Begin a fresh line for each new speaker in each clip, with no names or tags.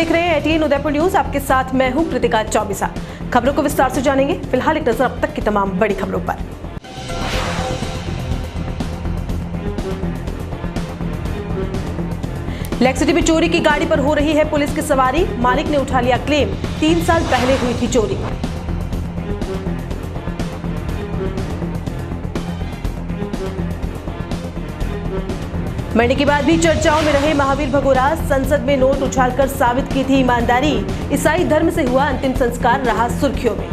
देख रहे हैं एटीएन उदयपुर न्यूज। आपके साथ मैं हूं कृतिका चौबिसा। खबरों को विस्तार से जानेंगे। फिलहाल एक नजर अब तक की तमाम बड़ी खबरों पर। लेक्सिटी में चोरी की गाड़ी पर हो रही है पुलिस की सवारी। मालिक ने उठा लिया क्लेम, 3 साल पहले हुई थी चोरी। मरने के बाद भी चर्चाओं में रहे महावीर भगोरा। संसद में नोट उछालकर साबित की थी ईमानदारी। ईसाई धर्म से हुआ अंतिम संस्कार रहा सुर्खियों में।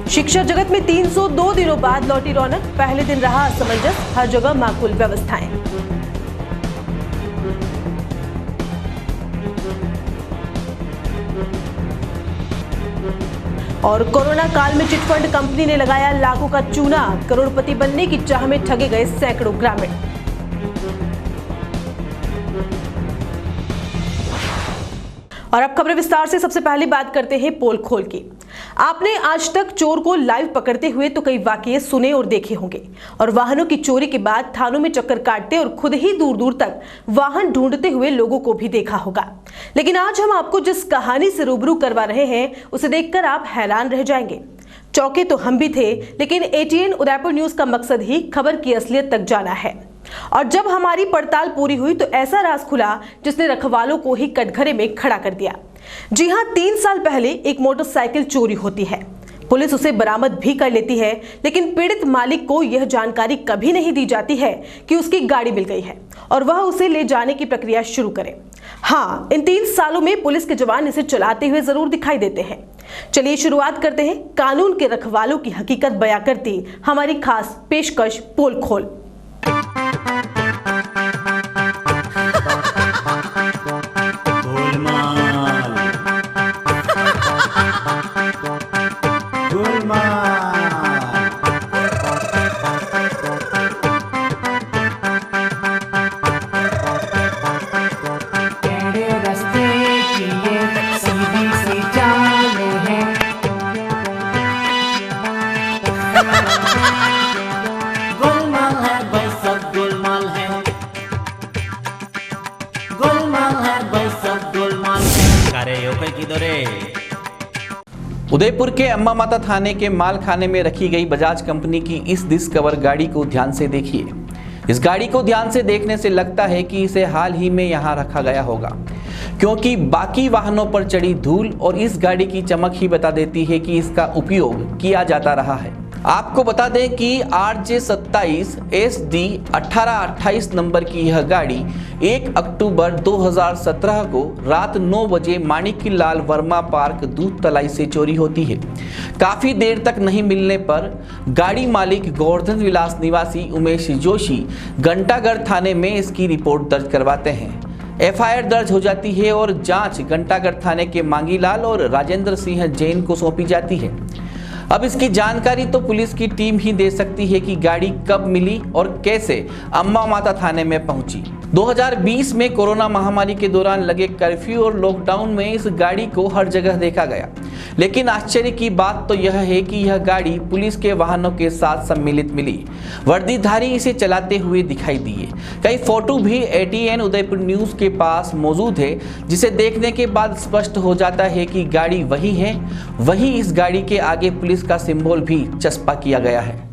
शिक्षा जगत में 302 दिनों बाद लौटी रौनक। पहले दिन रहा असमंजस, हर जगह माकूल व्यवस्थाएं। और कोरोना काल में चिटफंड कंपनी ने लगाया लाखों का चूना। करोड़पति बनने की चाह में ठगे गए सैकड़ों ग्रामीण। और अब खबरें विस्तार से। सबसे पहले बात करते हैं पोल खोल की। आपने आज तक चोर को लाइव पकड़ते हुए तो कई वाकये सुने और देखे होंगे, और वाहनों की चोरी के बाद थानों में चक्कर काटते और खुद ही दूर दूर तक वाहन ढूंढते हुए लोगों को भी देखा होगा। लेकिन आज हम आपको जिस कहानी से रूबरू करवा रहे हैं उसे देखकर आप हैरान रह जाएंगे। चौंके तो हम भी थे, लेकिन एटीएन उदयपुर न्यूज का मकसद ही खबर की असलियत तक जाना है। और जब हमारी पड़ताल पूरी हुई तो ऐसा राज खुला जिसने रखवालों को ही कटघरे में खड़ा कर दिया। जी हां, 3 साल पहले एक मोटरसाइकिल चोरी होती है। पुलिस उसे बरामद भी कर लेती है, लेकिन पीड़ित मालिक को यह जानकारी कभी नहीं दी जाती है कि उसकी गाड़ी मिल गई है और वह उसे ले जाने की प्रक्रिया शुरू करे। हाँ, इन 3 सालों में पुलिस के जवान इसे चलाते हुए जरूर दिखाई देते हैं। चलिए शुरुआत करते हैं कानून के रखवालों की हकीकत बयां करती हमारी खास पेशकश पोल खोल।
उदयपुर के अम्मा माता थाने के माल खाने में रखी गई बजाज कंपनी की इस डिस्कवर गाड़ी को ध्यान से देखिए। इस गाड़ी को ध्यान से देखने से लगता है कि इसे हाल ही में यहाँ रखा गया होगा, क्योंकि बाकी वाहनों पर चढ़ी धूल और इस गाड़ी की चमक ही बता देती है कि इसका उपयोग किया जाता रहा है। आपको बता दें कि RJ27 SD 1828 नंबर की यह गाड़ी 1 अक्टूबर 2017 को रात 9 बजे माणिक्य लाल वर्मा पार्क दूध तलाई से चोरी होती है। काफी देर तक नहीं मिलने पर गाड़ी मालिक गोवर्धन विलास निवासी उमेश जोशी घंटाघर थाने में इसकी रिपोर्ट दर्ज करवाते हैं। FIR दर्ज हो जाती है और जांच घंटाघर थाने के मांगीलाल और राजेंद्र सिंह जैन को सौंपी जाती है। अब इसकी जानकारी तो पुलिस की टीम ही दे सकती है कि गाड़ी कब मिली और कैसे अम्मा माता थाने में पहुंची। 2020 में कोरोना महामारी के दौरान लगे कर्फ्यू और लॉकडाउन में इस गाड़ी को हर जगह देखा गया, लेकिन आश्चर्य की बात तो यह है कि यह गाड़ी पुलिस के वाहनों के साथ सम्मिलित मिली। वर्दीधारी इसे चलाते हुए दिखाई दिए। कई फोटो भी एटीएन उदयपुर न्यूज के पास मौजूद है, जिसे देखने के बाद स्पष्ट हो जाता है कि गाड़ी वही है। वही इस गाड़ी के आगे पुलिस का सिंबल भी चस्पा किया गया है।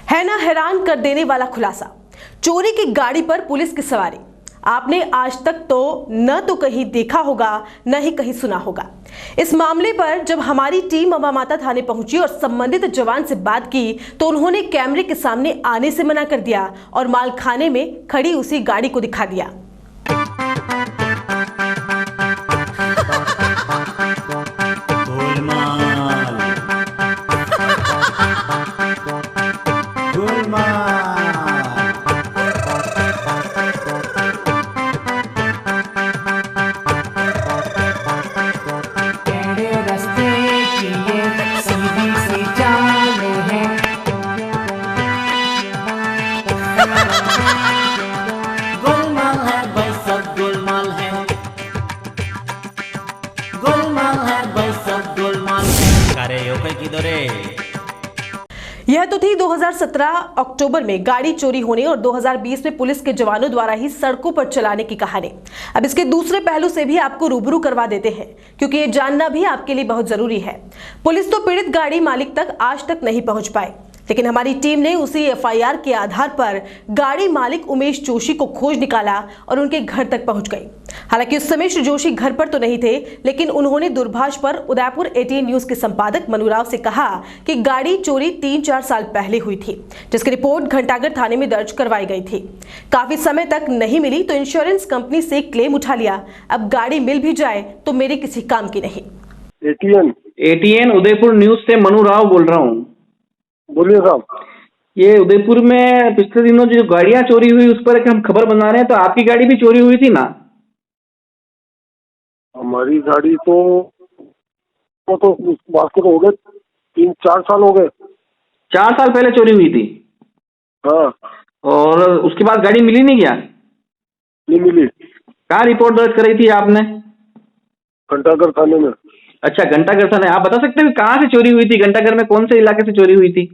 है ना हैरान कर देने वाला खुलासा। चोरी की गाड़ी पर पुलिस की सवारी। आपने आज तक तो न तो कहीं देखा होगा, न ही कहीं सुना होगा। इस मामले पर जब हमारी टीम अम्मा माता थाने पहुंची और संबंधित जवान से बात की तो उन्होंने कैमरे के सामने आने से मना कर दिया और मालखाने में खड़ी उसी गाड़ी को दिखा दिया। तो थी 2017 अक्टूबर में गाड़ी चोरी होने और 2020 में पुलिस के जवानों द्वारा ही सड़कों पर चलाने की कहानी। अब इसके दूसरे पहलू से भी आपको रूबरू करवा देते हैं, क्योंकि ये जानना भी आपके लिए बहुत जरूरी है। पुलिस तो पीड़ित गाड़ी मालिक तक आज तक नहीं पहुंच पाई, लेकिन हमारी टीम ने उसी एफआईआर के आधार पर गाड़ी मालिक उमेश जोशी को खोज निकाला और उनके घर तक पहुंच गई। हालांकि उस समय श्री जोशी घर पर तो नहीं थे, लेकिन उन्होंने दूरभाष पर उदयपुर 18 न्यूज के संपादक मनुराव से कहा कि गाड़ी चोरी 3-4 साल पहले हुई थी, जिसकी रिपोर्ट घंटाघर थाने में दर्ज करवाई गई थी। काफी समय तक नहीं मिली तो इंश्योरेंस कंपनी से क्लेम उठा लिया। अब गाड़ी मिल भी जाए तो मेरे किसी काम की नहीं।
18 उदयपुर न्यूज से मनुराव बोल रहा हूँ।
बोलिए साहब।
ये उदयपुर में पिछले दिनों जो गाड़ियां चोरी हुई उस पर हम खबर बना रहे हैं, तो आपकी गाड़ी भी चोरी हुई थी ना?
हमारी गाड़ी तो उस बात को तो हो गए 3-4 साल हो गए।
4 साल पहले चोरी हुई थी।
हाँ।
और उसके बाद गाड़ी मिली नहीं क्या?
नहीं मिली।
कहाँ रिपोर्ट दर्ज कराई थी आपने?
घंटाघर थाने में।
अच्छा, घंटाघर थाने। आप बता सकते हो कहाँ से चोरी हुई थी? घंटाघर में कौन से इलाके से चोरी हुई थी?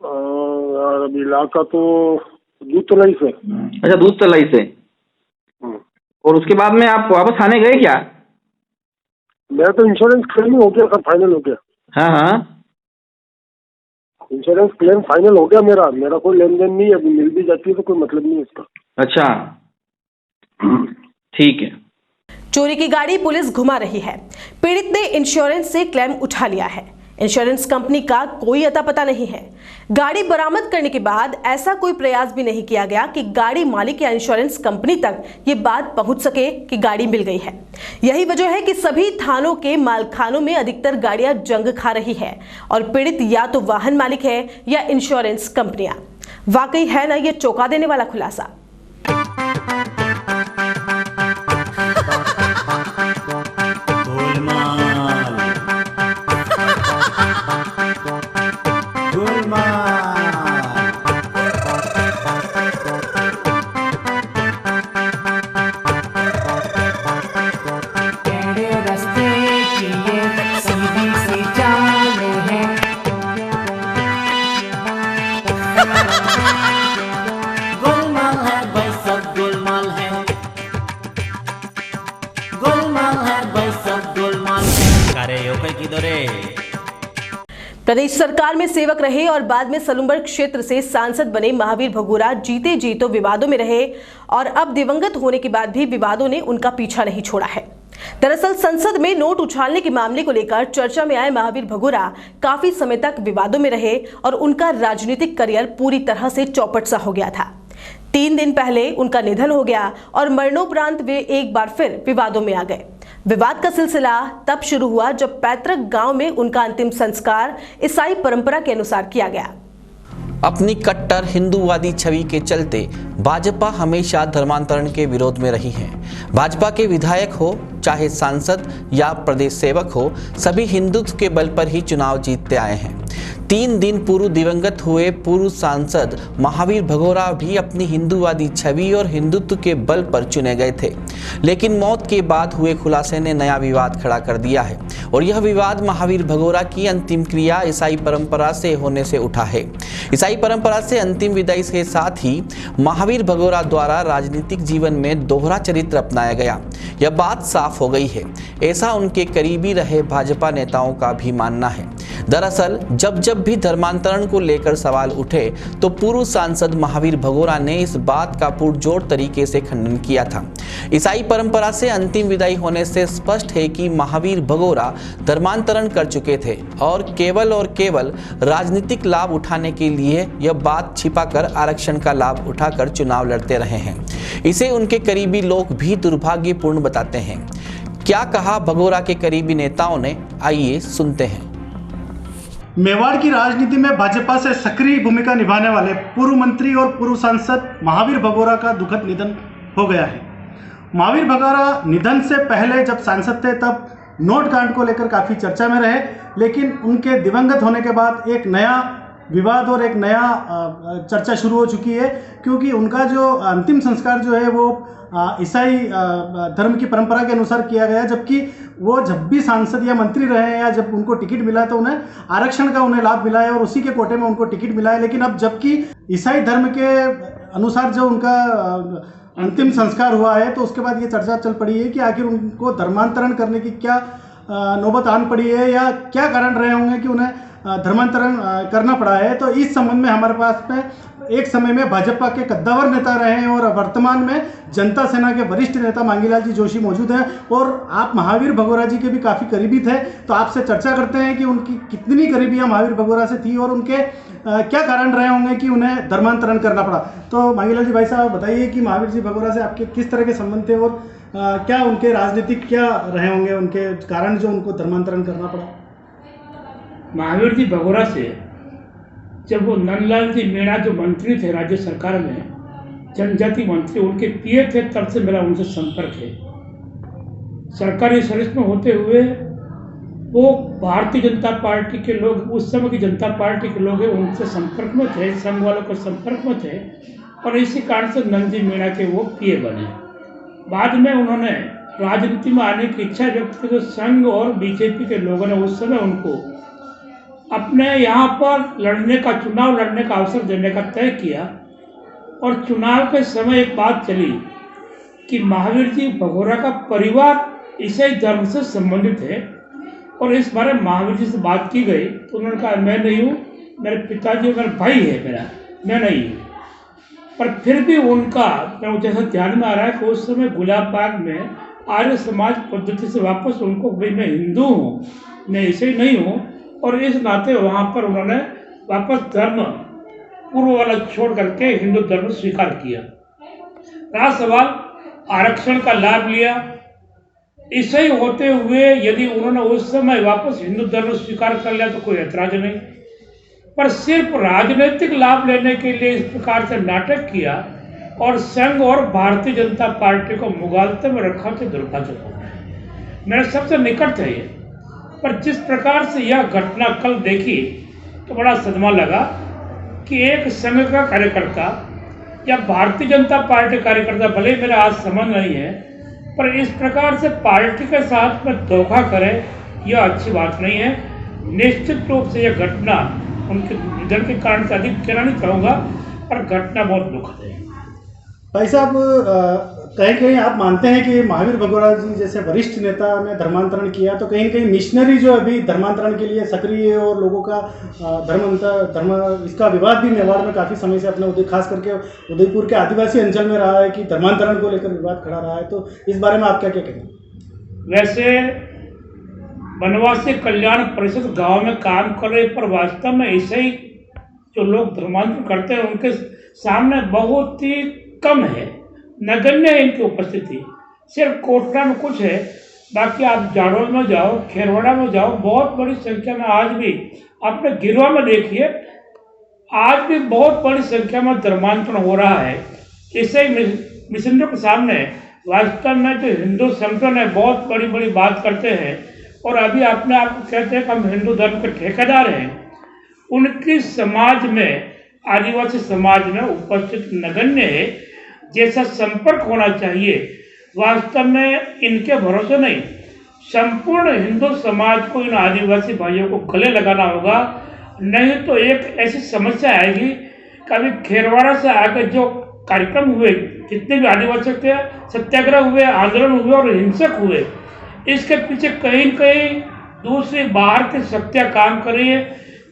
यार अभी इलाका तो दूध तलाई से।
अच्छा, दूध तलाई से। और उसके बाद में आप वापस थाने गए क्या?
मेरा तो इंश्योरेंस क्लेम हो गया सर, फाइनल हो गया।
हाँ हाँ,
इंश्योरेंस क्लेम फाइनल हो गया मेरा कोई लेन देन नहीं है। अभी मिल भी जाती है तो कोई मतलब नहीं है इसका।
अच्छा ठीक है।
चोरी की गाड़ी पुलिस घुमा रही है। पीड़ित ने इंश्योरेंस से क्लेम उठा लिया है। इंश्योरेंस कंपनी का कोई अता पता नहीं है। गाड़ी बरामद करने के बाद ऐसा कोई प्रयास भी नहीं किया गया कि गाड़ी मालिक या इंश्योरेंस कंपनी तक ये बात पहुंच सके कि गाड़ी मिल गई है। यही वजह है कि सभी थानों के मालखानों में अधिकतर गाड़ियां जंग खा रही है और पीड़ित या तो वाहन मालिक है या इंश्योरेंस कंपनियां। वाकई है ना ये चौंका देने वाला खुलासा।
गोलमाल है भाई, सब गोलमाल है। गोलमाल है भाई, सब गोलमाल है। अरे यो कोई किधर है?
प्रदेश सरकार में सेवक रहे और बाद में सलूम्बर क्षेत्र से सांसद बने महावीर भगोरा जीते जी तो विवादों में रहे और अब दिवंगत होने के बाद भी विवादों ने उनका पीछा नहीं छोड़ा है। दरअसल संसद में नोट उछालने के मामले को लेकर चर्चा में आए महावीर भगोरा काफी समय तक विवादों में रहे और उनका राजनीतिक करियर पूरी तरह से चौपट सा हो गया था। 3 दिन पहले उनका निधन हो गया और मरणोपरांत वे एक बार फिर विवादों में आ गए। विवाद का सिलसिला तब शुरू हुआ जब पैतृक गांव में उनका अंतिम संस्कार ईसाई परंपरा के अनुसार किया गया।
अपनी कट्टर हिंदूवादी छवि के चलते भाजपा हमेशा धर्मांतरण के विरोध में रही है। भाजपा के विधायक हो चाहे सांसद या प्रदेश सेवक हो, सभी हिंदुत्व के बल पर ही चुनाव जीतते आए हैं। 3 दिन पूर्व दिवंगत हुए पूर्व सांसद महावीर भगोरा भी अपनी हिंदूवादी छवि और हिंदुत्व के बल पर चुने गए थे, लेकिन मौत के बाद हुए खुलासे ने नया विवाद खड़ा कर दिया है और यह विवाद महावीर भगोरा की अंतिम क्रिया ईसाई परंपरा से होने से उठा है। ईसाई परंपरा से अंतिम विदाई के साथ ही महावीर भगोरा द्वारा राजनीतिक जीवन में दोहरा चरित्र अपनाया गया, यह बात साफ हो गई है। ऐसा उनके करीबी रहे भाजपा नेताओं का भी मानना है। दरअसल जब भी धर्मांतरण को लेकर सवाल उठे तो पूर्व सांसद महावीर भगोरा ने इस बात का पुरजोर तरीके से खंडन किया था। ईसाई परंपरा से अंतिम विदाई होने से स्पष्ट है कि महावीर भगोरा धर्मांतरण कर चुके थे और केवल राजनीतिक लाभ उठाने के लिए यह बात छिपाकर आरक्षण का लाभ उठाकर चुनाव लड़ते रहे हैं। इसे उनके करीबी लोग भी दुर्भाग्यपूर्ण बताते हैं। क्या कहा भगोरा के करीबी नेताओं ने, आइए सुनते हैं।
मेवाड़ की राजनीति में भाजपा से सक्रिय भूमिका निभाने वाले पूर्व मंत्री और पूर्व सांसद महावीर भगोरा का दुखद निधन हो गया है। महावीर भगोरा निधन से पहले जब सांसद थे तब नोट कांड को लेकर काफ़ी चर्चा में रहे, लेकिन उनके दिवंगत होने के बाद एक नया विवाद और एक नया चर्चा शुरू हो चुकी है, क्योंकि उनका जो अंतिम संस्कार जो है वो ईसाई धर्म की परंपरा के अनुसार किया गया, जबकि वो जब भी सांसद या मंत्री रहे हैं या जब उनको टिकट मिला है तो उन्हें आरक्षण का उन्हें लाभ मिला है और उसी के कोटे में उनको टिकट मिला है। लेकिन अब जबकि ईसाई धर्म के अनुसार जो उनका अंतिम संस्कार हुआ है, तो उसके बाद ये चर्चा चल पड़ी है कि आखिर उनको धर्मांतरण करने की क्या नौबत आन पड़ी है या क्या कारण रहे होंगे कि उन्हें धर्मांतरण करना पड़ा है। तो इस संबंध में हमारे पास में एक समय में भाजपा के कद्दावर नेता रहे हैं और वर्तमान में जनता सेना के वरिष्ठ नेता मांगीलाल जी जोशी मौजूद हैं और आप महावीर भगोरा जी के भी काफ़ी करीबी थे, तो आपसे चर्चा करते हैं कि उनकी कितनी करीबियाँ महावीर भगोरा से थी और उनके क्या कारण रहे होंगे कि उन्हें धर्मांतरण करना पड़ा। तो मांगीलाल जी भाई साहब बताइए कि महावीर जी भगोरा से आपके किस तरह के संबंध थे और क्या उनके राजनीतिक क्या रहे होंगे उनके कारण जो उनको धर्मांतरण करना पड़ा।
महावीर जी भगोरा से जब वो नंदलाल जी मीणा जो मंत्री थे राज्य सरकार में, जनजाति मंत्री, उनके पीए थे, तब से मेरा उनसे संपर्क है। सरकारी सर्विस में होते हुए वो भारतीय जनता पार्टी के लोग, उस समय की जनता पार्टी के लोग हैं, उनसे संपर्क में थे, संघ वालों के संपर्क में थे और इसी कारण से नंद जी मीणा के वो पीए बने। बाद में उन्होंने राजनीति में आने की इच्छा व्यक्त की, तो संघ और बीजेपी के लोगों ने उस समय उनको अपने यहाँ पर चुनाव लड़ने का अवसर देने का तय किया। और चुनाव के समय एक बात चली कि महावीर जी भगोरा का परिवार ईसाई धर्म से संबंधित है और इस बारे में महावीर जी से बात की गई तो उन्होंने कहा मैं नहीं हूँ, मेरे पिताजी और मेरा भाई है मैं नहीं हूँ। पर फिर भी उनका जैसा ध्यान में आ रहा है कि उस समय गुलाब बाग में आर्य समाज पद्धति से वापस उनको भाई मैं हिंदू हूँ, मैं ईसाई नहीं हूँ, और इस नाते वहाँ पर उन्होंने वापस धर्म पूर्व वाला छोड़ करके हिंदू धर्म स्वीकार किया। रहा सवाल आरक्षण का लाभ लिया, ईसाई होते हुए यदि उन्होंने उस समय वापस हिंदू धर्म स्वीकार कर लिया तो कोई ऐतराज नहीं, पर सिर्फ राजनीतिक लाभ लेने के लिए इस प्रकार से नाटक किया और संघ और भारतीय जनता पार्टी को मुगालते में रखा तो दुर्भाग्यपूर्ण। मेरे सबसे निकट है ये, पर जिस प्रकार से यह घटना कल देखी तो बड़ा सदमा लगा कि एक संघ का कार्यकर्ता या भारतीय जनता पार्टी कार्यकर्ता, भले ही मेरा आज संबंध नहीं है, पर इस प्रकार से पार्टी के साथ में धोखा करे यह अच्छी बात नहीं है। निश्चित रूप से यह घटना उनके निधन के कारण से अधिक कहना नहीं चाहूँगा, पर घटना बहुत दुखद है।
भाई साहब कहीं कहीं आप मानते हैं कि महावीर भगोरा जी जैसे वरिष्ठ नेता ने धर्मांतरण किया, तो कहीं कहीं मिशनरी जो अभी धर्मांतरण के लिए सक्रिय है और लोगों का धर्म इसका विवाद भी मेवाड़ में काफ़ी समय से अपने खास करके उदयपुर के आदिवासी अंचल में रहा है कि धर्मांतरण को लेकर विवाद खड़ा रहा है, तो इस बारे में आप क्या क्या कहेंगे।
वैसे वनवासी कल्याण परिषद गांव में काम कर रहे, पर वास्तव में ईसाई जो लोग धर्मांतरण करते हैं उनके सामने बहुत ही कम है, नगण्य है इनकी उपस्थिति। सिर्फ कोटरा में कुछ है, बाकी आप जाडोल में जाओ, खेरवाड़ा में जाओ, बहुत बड़ी संख्या में आज भी अपने गिरोह में देखिए, आज भी बहुत बड़ी संख्या में धर्मांतरण हो रहा है। ईसाई मिशनरियों के सामने वास्तव में जो हिंदू संगठन है बहुत बड़ी बड़ी बात करते हैं और अभी अपने आप को कहते हैं कि हम हिंदू धर्म के ठेकेदार हैं। उनकी समाज में, आदिवासी समाज में उपस्थित नगण्य है। जैसा संपर्क होना चाहिए वास्तव में इनके भरोसे नहीं, संपूर्ण हिंदू समाज को इन आदिवासी भाइयों को गले लगाना होगा, नहीं तो एक ऐसी समस्या आएगी। कभी खेरवाड़ा से आगे जो कार्यक्रम हुए, जितने भी आदिवासी सत्याग्रह हुए, आंदोलन हुए और हिंसक हुए, इसके पीछे कहीं कहीं दूसरी बाहर की शक्तियाँ काम कर रही है।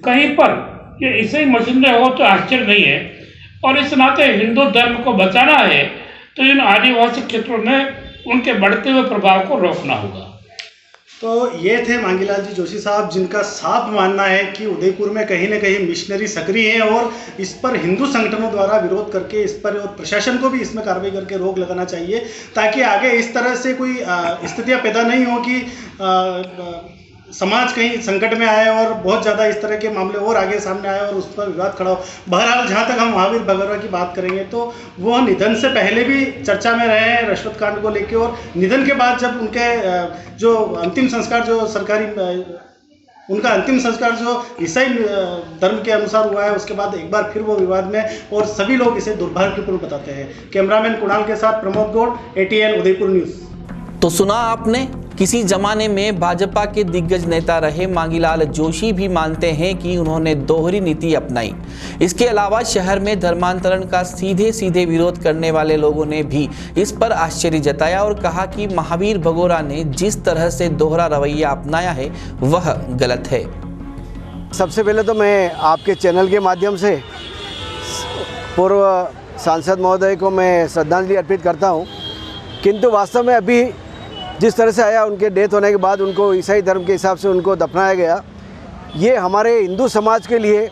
कहीं पर ये ईसाई मशीनरी हो तो आश्चर्य नहीं है, और इस नाते हिंदू धर्म को बचाना है तो इन आदिवासी क्षेत्रों में उनके बढ़ते हुए प्रभाव को रोकना होगा।
तो ये थे मांगीलाल जी जोशी साहब, जिनका साफ मानना है कि उदयपुर में कहीं न कहीं मिशनरी सक्रिय हैं और इस पर हिंदू संगठनों द्वारा विरोध करके इस पर और प्रशासन को भी इसमें कार्रवाई करके रोक लगाना चाहिए, ताकि आगे इस तरह से कोई स्थितियां पैदा नहीं हो कि समाज कहीं संकट में आए और बहुत ज़्यादा इस तरह के मामले और आगे सामने आए और उस पर विवाद खड़ा हो। बहरहाल जहाँ तक हम महावीर भगोरा की बात करेंगे तो वो निधन से पहले भी चर्चा में रहे हैं रश्वत कांड को लेकर, और निधन के बाद जब उनके जो अंतिम संस्कार जो सरकारी उनका अंतिम संस्कार जो ईसाई धर्म के अनुसार हुआ है, उसके बाद एक बार फिर वो विवाद में, और सभी लोग इसे दुर्भाग्यपूर्ण बताते हैं। कैमरामैन कुणाल के साथ प्रमोद गौड़, ATN उदयपुर न्यूज़।
तो सुना आपने, किसी जमाने में भाजपा के दिग्गज नेता रहे मांगीलाल जोशी भी मानते हैं कि उन्होंने दोहरी नीति अपनाई। इसके अलावा शहर में धर्मांतरण का सीधे सीधे विरोध करने वाले लोगों ने भी इस पर आश्चर्य जताया और कहा कि महावीर भगोरा ने जिस तरह से दोहरा रवैया अपनाया है वह गलत है।
सबसे पहले तो मैं आपके चैनल के माध्यम से पूर्व सांसद महोदय को मैं श्रद्धांजलि अर्पित करता हूं, किंतु वास्तव में अभी जिस तरह से आया, उनके डेथ होने के बाद उनको ईसाई धर्म के हिसाब से उनको दफनाया गया, ये हमारे हिंदू समाज के लिए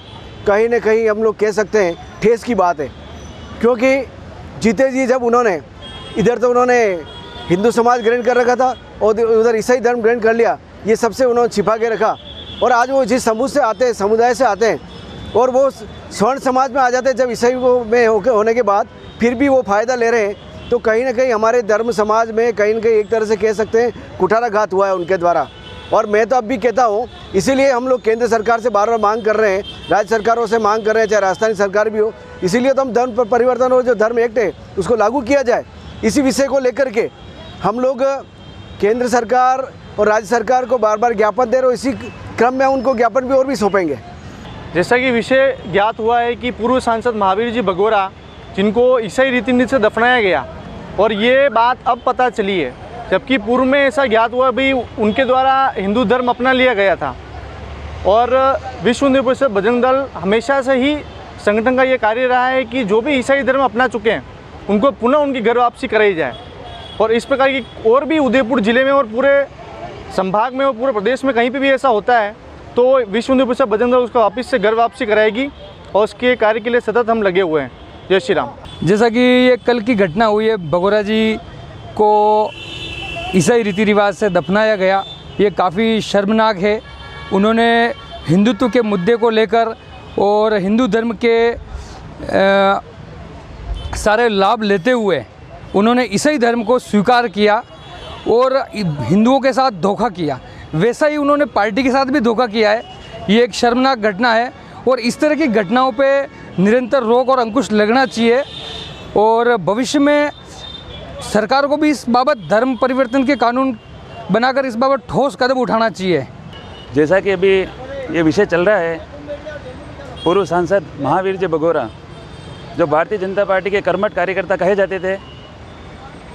कहीं न कहीं हम लोग कह सकते हैं ठेस की बात है। क्योंकि जीते जी जब उन्होंने इधर तो उन्होंने हिंदू समाज ग्रहण कर रखा था और उधर ईसाई धर्म ग्रहण कर लिया, ये सबसे उन्होंने छिपा के रखा। और आज वो जिस समुदाय से आते हैं और वो स्वर्ण समाज में आ जाते हैं, जब ईसाई में होने के बाद फिर भी वो फ़ायदा ले रहे हैं, तो कहीं ना कहीं हमारे धर्म समाज में कहीं ना कहीं एक तरह से कह सकते हैं कुठाराघात हुआ है उनके द्वारा। और मैं तो अब भी कहता हूँ, इसीलिए हम लोग केंद्र सरकार से बार बार मांग कर रहे हैं, राज्य सरकारों से मांग कर रहे हैं, चाहे राजस्थानी सरकार भी हो, इसीलिए तो हम धर्म परिवर्तन और जो धर्म एक्ट है उसको लागू किया जाए। इसी विषय को लेकर के हम लोग केंद्र सरकार और राज्य सरकार को बार बार ज्ञापन दे रहे हो, इसी क्रम में उनको ज्ञापन भी और भी सौंपेंगे।
जैसा कि विषय ज्ञात हुआ है कि पूर्व सांसद महावीर जी भगोरा, जिनको ईसाई रीति नीति से दफनाया गया, और ये बात अब पता चली है, जबकि पूर्व में ऐसा ज्ञात हुआ भी उनके द्वारा हिंदू धर्म अपना लिया गया था। और विश्व हिंदू परिषद बजरंग दल हमेशा से ही संगठन का ये कार्य रहा है कि जो भी ईसाई धर्म अपना चुके हैं उनको पुनः उनकी घर वापसी कराई जाए। और इस प्रकार की और भी उदयपुर जिले में और पूरे संभाग में और पूरे प्रदेश में कहीं पे भी ऐसा होता है तो विश्व हिंदू परिषद बजरंग दल उसको वापस से घर वापसी कराएगी, और उसके कार्य के लिए सतत हम लगे हुए हैं। जय श्री राम।
जैसा कि ये कल की घटना हुई है, भगोरा जी को ईसाई रीति रिवाज से दफनाया गया, ये काफ़ी शर्मनाक है। उन्होंने हिंदुत्व के मुद्दे को लेकर और हिंदू धर्म के सारे लाभ लेते हुए उन्होंने ईसाई धर्म को स्वीकार किया और हिंदुओं के साथ धोखा किया। वैसा ही उन्होंने पार्टी के साथ भी धोखा किया है। ये एक शर्मनाक घटना है और इस तरह की घटनाओं पे निरंतर रोक और अंकुश लगना चाहिए, और भविष्य में सरकार को भी इस बाबत धर्म परिवर्तन के कानून बनाकर इस बाबत ठोस कदम उठाना चाहिए।
जैसा कि अभी ये विषय चल रहा है, पूर्व सांसद महावीर जी भगोरा जो भारतीय जनता पार्टी के कर्मठ कार्यकर्ता कहे जाते थे,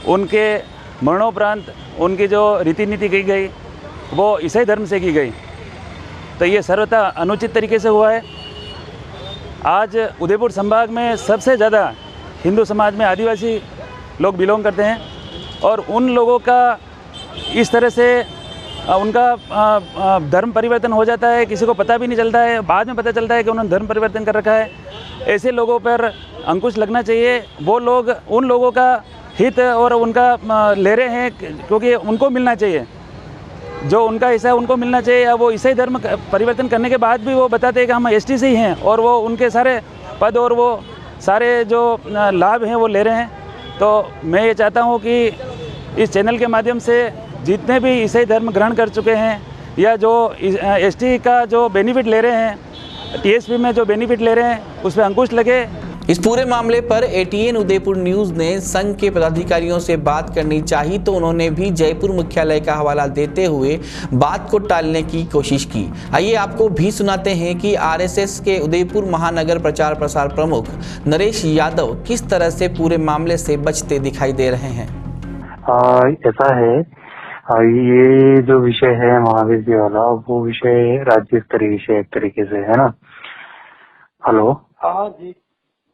उनके मरणोपरांत उनकी जो रीति नीति की गई वो ईसाई धर्म से की गई, तो ये सर्वथा अनुचित तरीके से हुआ है। आज उदयपुर संभाग में सबसे ज़्यादा हिंदू समाज में आदिवासी लोग बिलोंग करते हैं, और उन लोगों का इस तरह से उनका धर्म परिवर्तन हो जाता है, किसी को पता भी नहीं चलता है, बाद में पता चलता है कि उन्होंने धर्म परिवर्तन कर रखा है। ऐसे लोगों पर अंकुश लगना चाहिए। वो लोग उन लोगों का हित और उनका ले रहे हैं, क्योंकि उनको मिलना चाहिए जो उनका हिस्सा है, उनको मिलना चाहिए। या वो ईसाई धर्म परिवर्तन करने के बाद भी वो बताते हैं कि हम ST से ही हैं, और वो उनके सारे पद और वो सारे जो लाभ हैं वो ले रहे हैं। तो मैं ये चाहता हूँ कि इस चैनल के माध्यम से जितने भी ईसाई धर्म ग्रहण कर चुके हैं या जो ST का जो बेनिफिट ले रहे हैं, TSP में जो बेनिफिट ले रहे हैं, उस पर अंकुश लगे।
इस पूरे मामले पर ATN उदयपुर न्यूज ने संघ के पदाधिकारियों से बात करनी चाहिए तो उन्होंने भी जयपुर मुख्यालय का हवाला देते हुए बात को टालने की कोशिश की। आइए आपको भी सुनाते हैं कि RSS के उदयपुर महानगर प्रचार प्रसार प्रमुख नरेश यादव किस तरह से पूरे मामले से बचते दिखाई दे रहे हैं।
ऐसा है, ये जो विषय है महावीर जी वाला, वो विषय राज्य स्तरीय विषय एक तरीके से है ना। हेलो।
हाँ जी।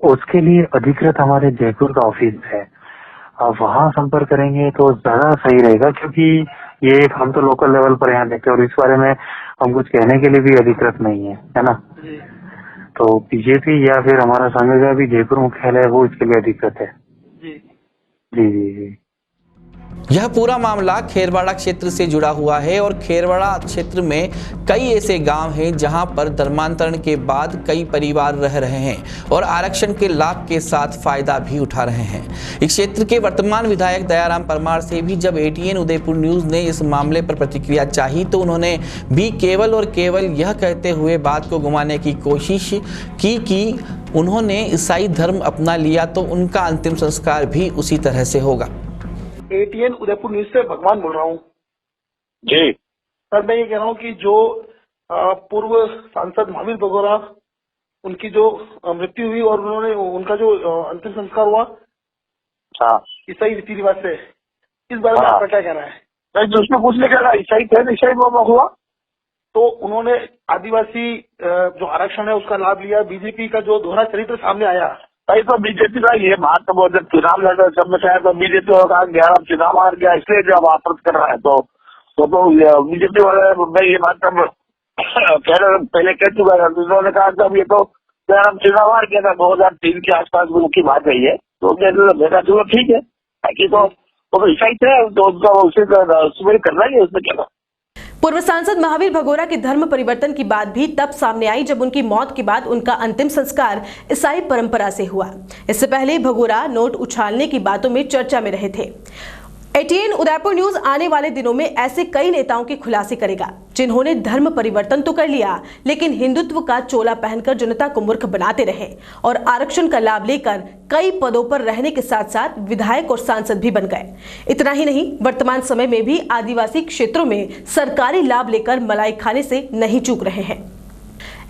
उसके लिए अधिकृत हमारे जयपुर का ऑफिस है, वहाँ संपर्क करेंगे तो ज्यादा सही रहेगा, क्योंकि ये हम तो लोकल लेवल पर यहाँ देखते हैं और इस बारे में हम कुछ कहने के लिए भी अधिकृत नहीं है ना। तो BJP या फिर हमारा संघ का भी जयपुर मुख्यालय है, वो इसके लिए अधिकृत है। जी जी जी।
यह पूरा मामला खेरवाड़ा क्षेत्र से जुड़ा हुआ है और खेरवाड़ा क्षेत्र में कई ऐसे गांव हैं जहां पर धर्मांतरण के बाद कई परिवार रह रहे हैं और आरक्षण के लाभ के साथ फायदा भी उठा रहे हैं। इस क्षेत्र के वर्तमान विधायक दयाराम परमार से भी जब ATN उदयपुर न्यूज ने इस मामले पर प्रतिक्रिया चाही तो उन्होंने भी केवल और केवल यह कहते हुए बात को घुमाने की कोशिश की कि उन्होंने ईसाई धर्म अपना लिया तो उनका अंतिम संस्कार भी उसी तरह से होगा।
ATN उदयपुर न्यूज से भगवान बोल रहा हूँ जी सर। मैं ये कह रहा हूँ कि जो पूर्व सांसद महावीर भगोरा उनकी जो मृत्यु हुई और उन्होंने उनका जो अंतिम संस्कार हुआ ईसाई रीति रिवाज से, इस बारे में आपका क्या कहना है?
मैं उसमें पूछने का ईसाई थे, ईसाई हुआ
तो उन्होंने आदिवासी जो आरक्षण है उसका लाभ लिया। बीजेपी का जो दोहरा चरित्र सामने आया,
भाई तो बीजेपी का ये बात तो जब चुनाव लड़ा सब में शायद तो बीजेपी का गया, चुनाव हार गया इसलिए जब वापस कर रहा है तो बीजेपी वाले मैं ये बात तब पहले कह चुका था। उन्होंने कहा जब ये तो चुनाव हार गया था 2003 के आसपास उनकी बात है ये, तो मेरा चलो ठीक है ताकि तो ईसाई थे तो उनका उसे करना ही है, उसमें क्या।
पूर्व सांसद महावीर भगोरा के धर्म परिवर्तन की बात भी तब सामने आई जब उनकी मौत के बाद उनका अंतिम संस्कार ईसाई परंपरा से हुआ। इससे पहले भगोरा नोट उछालने की बातों में चर्चा में रहे थे। ATN उदयपुर न्यूज आने वाले दिनों में ऐसे कई नेताओं के खुलासे करेगा जिन्होंने धर्म परिवर्तन तो कर लिया लेकिन हिंदुत्व का चोला पहनकर जनता को मूर्ख बनाते रहे और आरक्षण का लाभ लेकर कई पदों पर रहने के साथ साथ विधायक और सांसद भी बन गए। इतना ही नहीं, वर्तमान समय में भी आदिवासी क्षेत्रों में सरकारी लाभ लेकर मलाई खाने से नहीं चूक रहे हैं।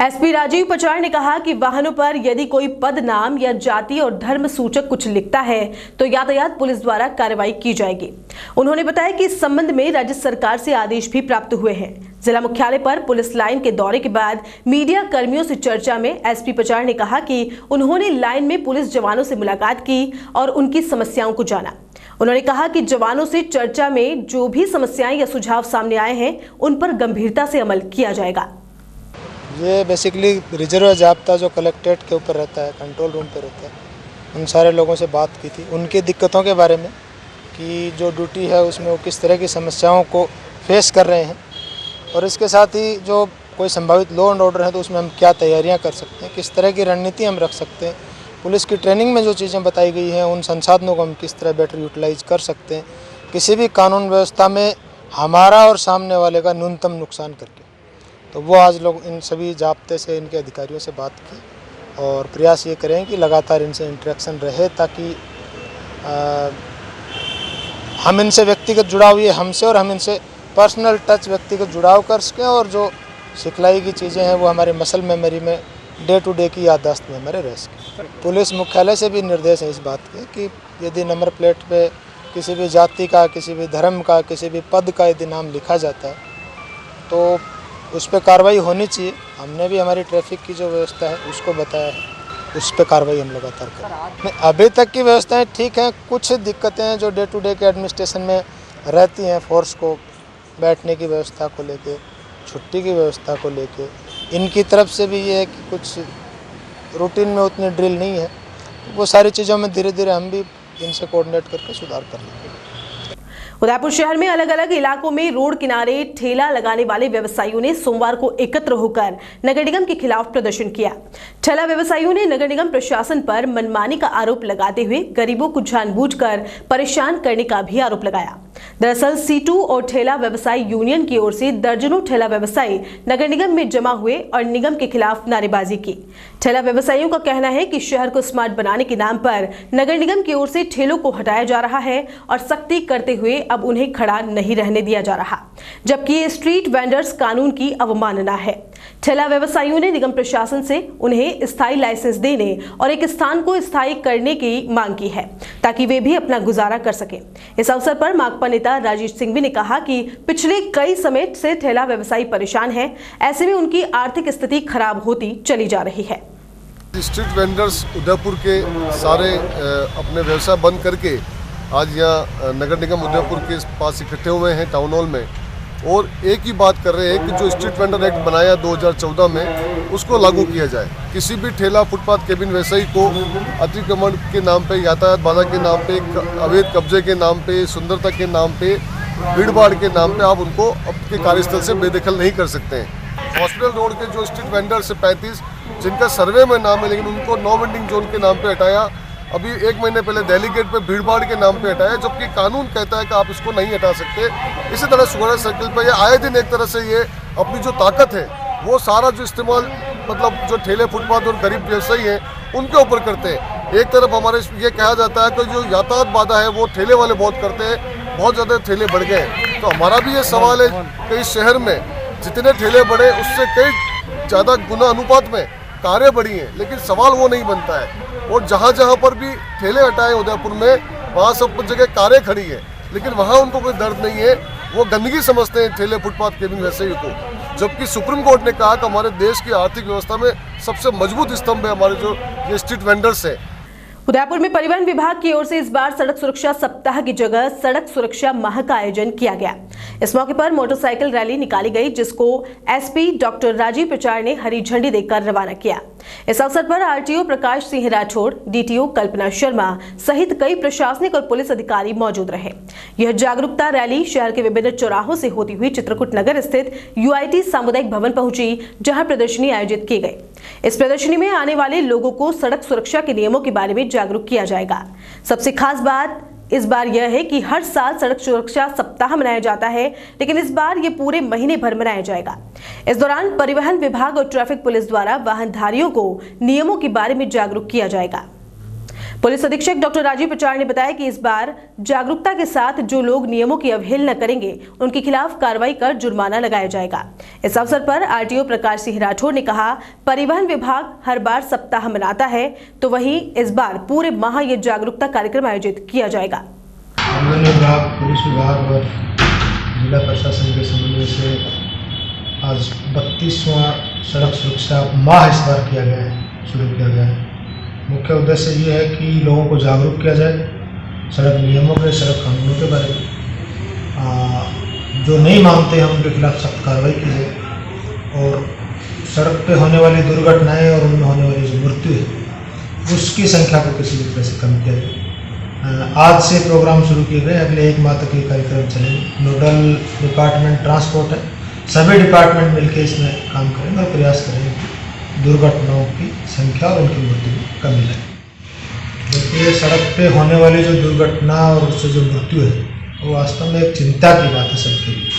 SP राजीव पचार ने कहा कि वाहनों पर यदि कोई पद नाम या जाति और धर्म सूचक कुछ लिखता है तो यातायात पुलिस द्वारा कार्रवाई की जाएगी। उन्होंने बताया कि इस संबंध में राज्य सरकार से आदेश भी प्राप्त हुए हैं। जिला मुख्यालय पर पुलिस लाइन के दौरे के बाद मीडिया कर्मियों से चर्चा में SP पचार ने कहा कि उन्होंने लाइन में पुलिस जवानों से मुलाकात की और उनकी समस्याओं को जाना। उन्होंने कहा कि जवानों से चर्चा में जो भी समस्याएं या सुझाव सामने आए हैं उन पर गंभीरता से अमल किया जाएगा।
ये बेसिकली रिजर्व जाब्ता जो कलेक्ट्रेट के ऊपर रहता है, कंट्रोल रूम पे रहता है, उन सारे लोगों से बात की थी उनकी दिक्कतों के बारे में कि जो ड्यूटी है उसमें वो किस तरह की समस्याओं को फेस कर रहे हैं और इसके साथ ही जो कोई संभावित लॉ एंड ऑर्डर है तो उसमें हम क्या तैयारियां कर सकते हैं, किस तरह की रणनीति हम रख सकते हैं, पुलिस की ट्रेनिंग में जो चीज़ें बताई गई हैं उन संसाधनों को हम किस तरह बेटर यूटिलाइज कर सकते हैं, किसी भी कानून व्यवस्था में हमारा और सामने वाले का न्यूनतम नुकसान करके। तो वो आज लोग इन सभी जाब्ते से, इनके अधिकारियों से बात की और प्रयास ये करें कि लगातार इनसे इंटरेक्शन रहे ताकि हम इनसे व्यक्तिगत जुड़ाव, ये हमसे और हम इनसे पर्सनल टच व्यक्तिगत जुड़ाव कर सकें और जो सिखलाई की चीज़ें हैं वो हमारे मसल मेमोरी में डे टू डे की याददाश्त में हमारे रह सकें। पुलिस मुख्यालय से भी निर्देश है इस बात के कि यदि नंबर प्लेट पे किसी भी जाति का, किसी भी धर्म का, किसी भी पद का यदि नाम लिखा जाता है तो उस पर कार्रवाई होनी चाहिए। हमने भी हमारी ट्रैफिक की जो व्यवस्था है उसको बताया है, उस पर कार्रवाई हम लगातार कर रहे हैं। अभी तक की व्यवस्थाएं ठीक हैं, कुछ दिक्कतें हैं जो डे टू डे के एडमिनिस्ट्रेशन में रहती हैं, फोर्स को बैठने की व्यवस्था को लेके, छुट्टी की व्यवस्था को लेके। इनकी तरफ से भी ये है कि कुछ रूटीन में उतनी ड्रिल नहीं है, वो सारी चीज़ों में धीरे धीरे हम भी इनसे कोऑर्डिनेट करके सुधार कर लेंगे।
उदयपुर शहर में अलग अलग इलाकों में रोड किनारे ठेला लगाने वाले व्यवसायियों ने सोमवार को एकत्र होकर नगर निगम के खिलाफ प्रदर्शन किया। ठेला व्यवसायियों ने नगर निगम प्रशासन पर मनमानी का आरोप लगाते हुए गरीबों को जानबूझकर परेशान करने का भी आरोप लगाया। दरअसल C2 और ठेला व्यवसाय यूनियन की ओर से दर्जनों ठेला व्यवसायी नगर निगम में जमा हुए और निगम के खिलाफ नारेबाजी की। ठेला व्यवसायियों का कहना है कि शहर को स्मार्ट बनाने के नाम पर नगर निगम की ओर से ठेलों को हटाया जा रहा है और सख्ती करते हुए अब उन्हें खड़ा नहीं रहने दिया जा रहा, जबकि ये स्ट्रीट वेंडर्स कानून की अवमानना है। ठेला व्यवसायियों ने निगम प्रशासन से उन्हें स्थायी लाइसेंस देने और एक स्थान को स्थायी करने की मांग की है ताकि वे भी अपना गुजारा कर सकें। इस अवसर पर माकपा नेता राजेश सिंघवी ने कहा कि पिछले कई समय से ठेला व्यवसायी परेशान हैं, ऐसे में उनकी आर्थिक स्थिति खराब होती चली जा रही है।
स्ट्रीट वेंडर्स उदयपुर के सारे अपने व्यवसाय बंद करके आज यहाँ नगर निगम उदयपुर के पास इकट्ठे हुए हैं टाउन हॉल में और एक ही बात कर रहे हैं कि जो स्ट्रीट वेंडर एक्ट बनाया 2014 में उसको लागू किया जाए। किसी भी ठेला, फुटपाथ, केबिन व्यवसायी को अतिक्रमण के नाम पे, यातायात बाधा के नाम पे, अवैध कब्जे के नाम पे, सुंदरता के नाम पे, भीड़ भाड़ के नाम पे आप उनको आपके कार्यस्थल से बेदखल नहीं कर सकते हैं। हॉस्पिटल रोड के जो स्ट्रीट वेंडर से 35 जिनका सर्वे में नाम है लेकिन उनको नो वेंडिंग जोन के नाम पे हटाया, अभी 1 महीने पहले दिल्ली गेट पे भीड़ भाड़ के नाम पे हटाया, जबकि कानून कहता है कि आप इसको नहीं हटा सकते। इसी तरह सुगड़ा सर्किल पे ये आए दिन एक तरह से ये अपनी जो ताकत है वो सारा जो इस्तेमाल मतलब जो ठेले, फुटपाथ और गरीब व्यवसायी हैं उनके ऊपर करते हैं। एक तरफ हमारे ये कहा जाता है कि जो यातायात बाधा है वो ठेले वाले बहुत करते हैं, बहुत ज़्यादा ठेले बढ़ गए हैं। तो हमारा भी ये सवाल है कि इस शहर में जितने ठेले बढ़े उससे कई ज़्यादा गुना अनुपात में कारें बढ़ी हैं, लेकिन सवाल वो नहीं बनता है। और जहाँ जहाँ पर भी ठेले हटाए उदयपुर में वहाँ सब जगह कारें खड़ी है, लेकिन वहाँ उनको कोई दर्द नहीं है, वो गंदगी समझते हैं ठेले, फुटपाथ, केबिन व्यवसायी को। जबकि सुप्रीम कोर्ट ने कहा कि हमारे देश की आर्थिक व्यवस्था में सबसे मजबूत स्तंभ है हमारे जो ये स्ट्रीट वेंडर्स है।
उदयपुर में परिवहन विभाग की ओर से इस बार सड़क सुरक्षा सप्ताह की जगह सड़क सुरक्षा माह का आयोजन किया गया। इस मौके पर मोटरसाइकिल रैली निकाली गई, जिसको एसपी डॉक्टर राजीव प्रचार ने हरी झंडी देकर रवाना किया। इस अवसर पर आरटीओ प्रकाश सिंह राठौड़, डीटीओ कल्पना शर्मा सहित कई प्रशासनिक और पुलिस अधिकारी मौजूद रहे। यह जागरूकता रैली शहर के विभिन्न चौराहों से होती हुई चित्रकूट नगर स्थित यूआईटी सामुदायिक भवन पहुंची, जहां प्रदर्शनी आयोजित की गई। इस प्रदर्शनी में आने वाले लोगों को सड़क सुरक्षा के नियमों के बारे में जागरूक किया जाएगा। सबसे खास बात इस बार यह है कि हर साल सड़क सुरक्षा सप्ताह मनाया जाता है, लेकिन इस बार ये पूरे महीने भर मनाया जाएगा। इस दौरान परिवहन विभाग और ट्रैफिक पुलिस द्वारा वाहनधारियों को नियमों के बारे में जागरूक किया जाएगा। पुलिस अधीक्षक डॉक्टर राजीव प्रचार ने बताया कि इस बार जागरूकता के साथ जो लोग नियमों की अवहेलना करेंगे उनके खिलाफ कार्रवाई कर जुर्माना लगाया जाएगा। इस अवसर पर आरटीओ प्रकाश सिंह राठौड़ ने कहा, परिवहन विभाग हर बार सप्ताह मनाता है, तो वहीं इस बार पूरे माह ये जागरूकता कार्यक्रम आयोजित किया जाएगा।
परिवहन विभाग, पुलिस विभाग और जिला प्रशासन के समन्वय से आज 32वां सड़क सुरक्षा माह इस बार किया गया है, शुरू किया गया है। मुख्य उद्देश्य ये है कि लोगों को जागरूक किया जाए सड़क नियमों के, सड़क कानूनों के बारे में। जो नहीं मानते हैं उनके खिलाफ सख्त कार्रवाई की जाए और सड़क पे होने वाली दुर्घटनाएं और उनमें होने वाली जो मृत्यु है उसकी संख्या को किसी भी तरह से कम किया जाए। आज से प्रोग्राम शुरू किए गए, अगले 1 माह तक ये कार्यक्रम चलेंगे। नोडल डिपार्टमेंट ट्रांसपोर्ट है, सभी डिपार्टमेंट मिलकर इसमें काम करेंगे और प्रयास करेंगे दुर्घटनाओं की संख्या और उनकी मृत्यु में कमी लाए। क्योंकि सड़क पे होने वाली जो दुर्घटना और उससे जो मृत्यु है वो वास्तव में एक चिंता की बात है सबके लिए।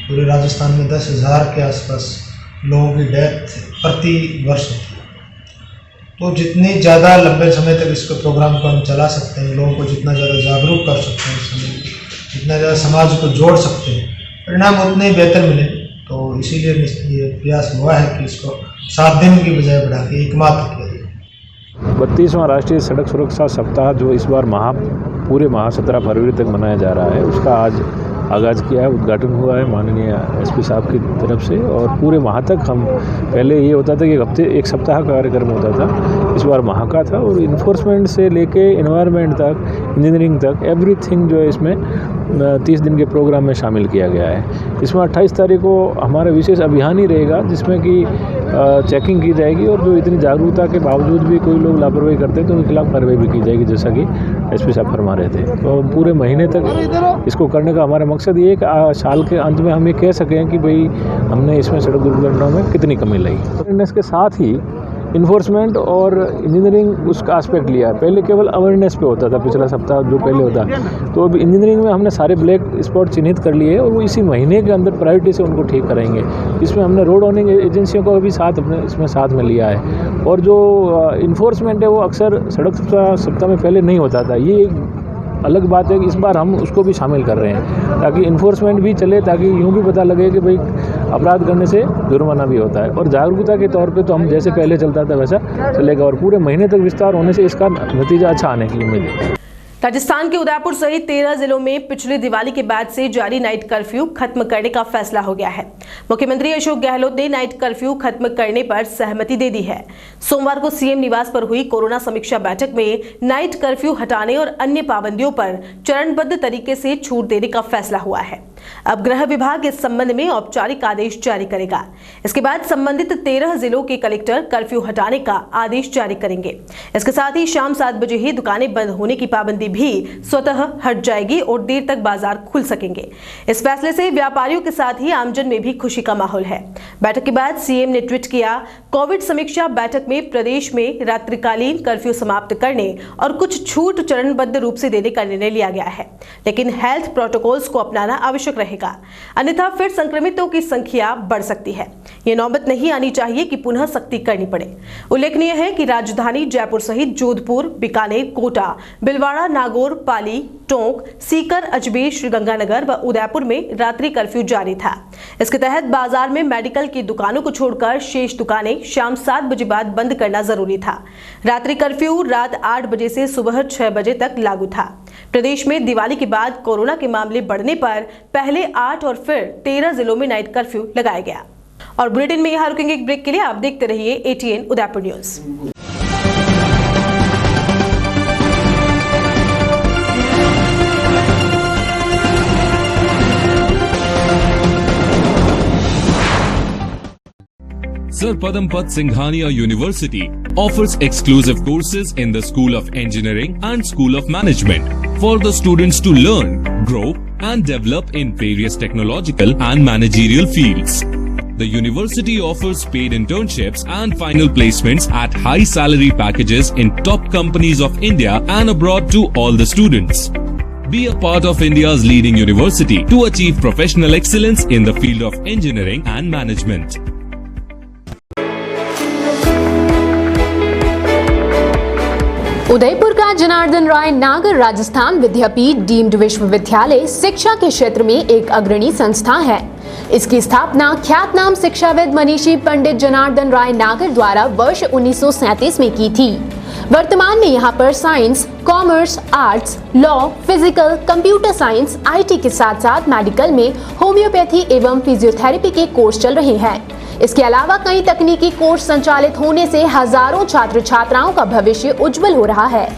पूरे राजस्थान में 10,000 के आसपास लोगों की डेथ प्रति वर्ष होती है। तो जितनी ज़्यादा लंबे समय तक इसको प्रोग्राम को हम चला सकते हैं, लोगों को जितना ज़्यादा जागरूक कर सकते हैं, इस समय जितना ज़्यादा समाज को जोड़ सकते हैं, परिणाम उतने ही बेहतर मिले। तो इसीलिए ये प्रयास हुआ है कि इसको 7 दिन की बजाय बढ़ा के 1 माह तक किया जाए।
32वां राष्ट्रीय सड़क सुरक्षा सप्ताह जो इस बार पूरे माह 17 फरवरी तक मनाया जा रहा है, उसका आज आगाज़ किया है, उद्घाटन हुआ है माननीय एसपी साहब की तरफ से। और पूरे माह तक हम पहले ये होता था कि एक सप्ताह का कार्यक्रम होता था, इस बार माह का था। और इन्फोर्समेंट से लेके एनवायरनमेंट तक, इंजीनियरिंग तक, एवरीथिंग जो है इसमें 30 दिन के प्रोग्राम में शामिल किया गया है। इसमें 28 तारीख को हमारा विशेष अभियान ही रहेगा, जिसमें कि चेकिंग की जाएगी और जो इतनी जागरूकता के बावजूद भी कोई लोग लापरवाही करते हैं तो उनके खिलाफ कार्रवाई भी की जाएगी, जैसा कि एसपी साहब फरमा रहे थे। तो पूरे महीने तक इसको करने का हमारा मकसद ये है कि साल के अंत में हम ये कह सकें कि भाई हमने इसमें सड़क दुर्घटनाओं में कितनी कमी लाई। अवेयरनेस के साथ ही इन्फोर्समेंट और इंजीनियरिंग उसका एस्पेक्ट लिया है। पहले केवल अवेयरनेस पे होता था, पिछला सप्ताह जो पहले होता, तो अब इंजीनियरिंग में हमने सारे ब्लैक स्पॉट चिन्हित कर लिए और वो इसी महीने के अंदर प्रायोरिटी से उनको ठीक कराएंगे। इसमें हमने रोड ऑनिंग एजेंसियों को भी इसमें साथ में लिया है। और जो इन्फोर्समेंट है वो अक्सर सड़क सप्ताह में पहले नहीं होता था, ये अलग बात है कि इस बार हम उसको भी शामिल कर रहे हैं ताकि इन्फोर्समेंट भी चले, ताकि यूँ भी पता लगे कि भाई अपराध करने से जुर्माना भी होता है। और जागरूकता के तौर पे तो हम जैसे पहले चलता था वैसा चलेगा और पूरे महीने तक विस्तार होने से इसका नतीजा अच्छा आने की उम्मीद है।
राजस्थान के उदयपुर सहित 13 जिलों में पिछली दिवाली के बाद से जारी नाइट कर्फ्यू खत्म करने का फैसला हो गया है। मुख्यमंत्री अशोक गहलोत ने नाइट कर्फ्यू खत्म करने पर सहमति दे दी है। सोमवार को सीएम निवास पर हुई कोरोना समीक्षा बैठक में नाइट कर्फ्यू हटाने और अन्य पाबंदियों पर चरणबद्ध तरीके से छूट देने का फैसला हुआ है। अब गृह विभाग इस संबंध में औपचारिक आदेश जारी करेगा। इसके बाद संबंधित 13 जिलों के कलेक्टर कर्फ्यू हटाने का आदेश जारी करेंगे। इसके साथ ही शाम 7 बजे ही दुकानें बंद होने की पाबंदी भी स्वतः हट जाएगी और देर तक बाजार खुल सकेंगे। इस फैसले से व्यापारियों के साथ ही आमजन में भी खुशी का माहौल है। बैठक के बाद सीएम ने ट्वीट किया, कोविड समीक्षा बैठक में प्रदेश में रात्रिकालीन कर्फ्यू समाप्त करने और कुछ छूट चरणबद्ध रूप से देने का निर्णय लिया गया है, लेकिन हेल्थ प्रोटोकॉल्स को अपनाना आवश्यक रहेगा, अन्यथा फिर संक्रमितों की संख्या बढ़ सकती है। ये नौबत नहीं आनी चाहिए कि पुनः सख्ती करनी पड़े। उल्लेखनीय है कि राजधानी जयपुर सहित जोधपुर, बीकानेर, कोटा, भिलवाड़ा, नागौर, पाली, टोंक, सीकर, अजमेर, श्रीगंगानगर व उदयपुर में रात्रि कर्फ्यू जारी था। इसके तहत बाजार में मेडिकल की दुकानों को छोड़कर शेष दुकानें शाम 7 बजे बाद बंद करना जरूरी था। रात्रि कर्फ्यू रात 8 बजे से सुबह 6 बजे तक लागू था। प्रदेश में दिवाली के बाद कोरोना के मामले बढ़ने पर पहले 8 और फिर 13 जिलों में नाइट कर्फ्यू लगाया गया। और बुलेटिन में यहाँ रुकेंगे एक ब्रेक के लिए। आप देखते रहिए ATN Udaipur news.
Sir Padampat Singhania University offers exclusive courses in the School of Engineering and School of Management for the students to learn, grow and develop in various technological and managerial fields. The university offers paid internships and final placements at high salary packages in top companies of India and abroad to all the students. Be a part of India's leading university to achieve professional excellence in the field of engineering and management.
Udaipur का जनार्दन राय नागर राजस्थान विद्यापीठ deemed विश्वविद्यालय शिक्षा के क्षेत्र में एक अग्रणी संस्था है। इसकी स्थापना ख्यातनाम शिक्षाविद मनीषी पंडित जनार्दन राय नागर द्वारा वर्ष 1937 में की थी। वर्तमान में यहाँ पर science, commerce, arts, law, physical, computer science, IT के साथ साथ मेडिकल में होम्योपैथी एवं फिजियोथेरेपी के कोर्स चल रहे हैं। इसके अलावा कई तकनीकी कोर्स संचालित होने से हजारों छात्र छात्राओं का भविष्य उज्जवल हो रहा है।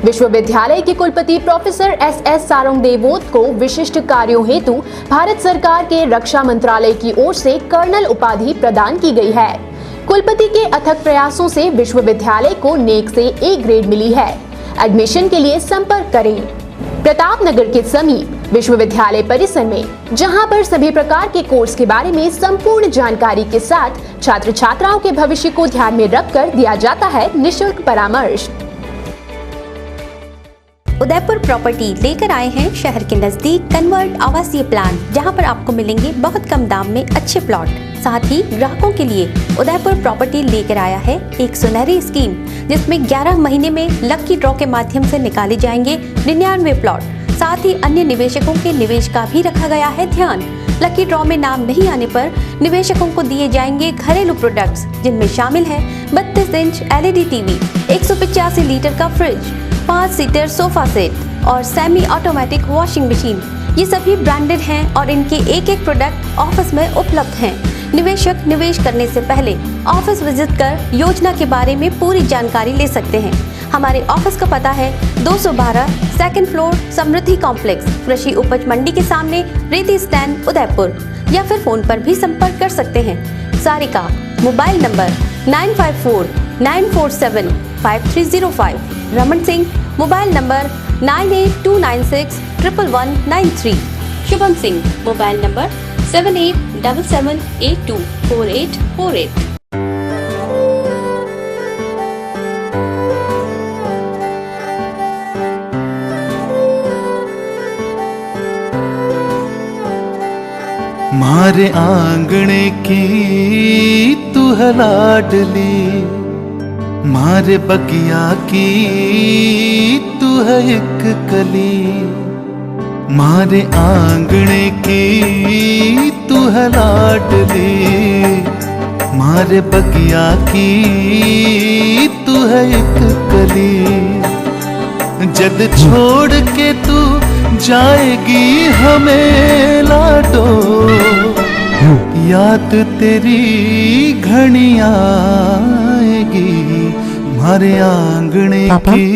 विश्वविद्यालय के कुलपति प्रोफेसर SS सारंगदेवोत को विशिष्ट कार्यों हेतु भारत सरकार के रक्षा मंत्रालय की ओर से कर्नल उपाधि प्रदान की गई है। कुलपति के अथक प्रयासों से विश्वविद्यालय को नेक से A ग्रेड मिली है। एडमिशन के लिए संपर्क करें प्रतापनगर के समीप विश्वविद्यालय परिसर में, जहां पर सभी प्रकार के कोर्स के बारे में संपूर्ण जानकारी के साथ छात्र छात्राओं के भविष्य को ध्यान में रखकर दिया जाता है निःशुल्क परामर्श।
उदयपुर प्रॉपर्टी लेकर आए हैं शहर के नजदीक कन्वर्ट आवासीय प्लान, जहां पर आपको मिलेंगे बहुत कम दाम में अच्छे प्लॉट। साथ ही ग्राहकों के लिए उदयपुर प्रॉपर्टी लेकर आया है एक सुनहरी स्कीम, जिसमें 11 महीने में लकी ड्रॉ के माध्यम से निकाले जाएंगे 99 प्लॉट। साथ ही अन्य निवेशकों के निवेश का भी रखा गया है ध्यान। लकी ड्रॉ में नाम नहीं आने पर निवेशकों को दिए जाएंगे घरेलू प्रोडक्ट्स, जिनमें शामिल है 32 इंच LED टीवी, 185 लीटर का फ्रिज, 5 सीटर सोफा सेट और सेमी ऑटोमेटिक वॉशिंग मशीन। ये सभी ब्रांडेड हैं और इनके एक प्रोडक्ट ऑफिस में उपलब्ध हैं। निवेशक निवेश करने से पहले ऑफिस विजिट कर योजना के बारे में पूरी जानकारी ले सकते हैं। हमारे ऑफिस का पता है 212 सेकंड फ्लोर समृद्धि कॉम्प्लेक्स, कृषि उपज मंडी के सामने, रेती स्टैंड, उदयपुर, या फिर फोन पर भी संपर्क कर सकते हैं। Sarika mobile number 9549475305, Raman Singh mobile number 9829611193, Shubham Singh mobile number 7877824848।
मारे आंगणे की तू है लाडली, मारे बगिया की तू है एक कली, मारे आंगणे की तू है लाडली, मारे बगिया की तू है एक कली। जद छोड़ के तू जाएगी हमें लाडो, याद तेरी घनी आएगी, मारे आंगणे की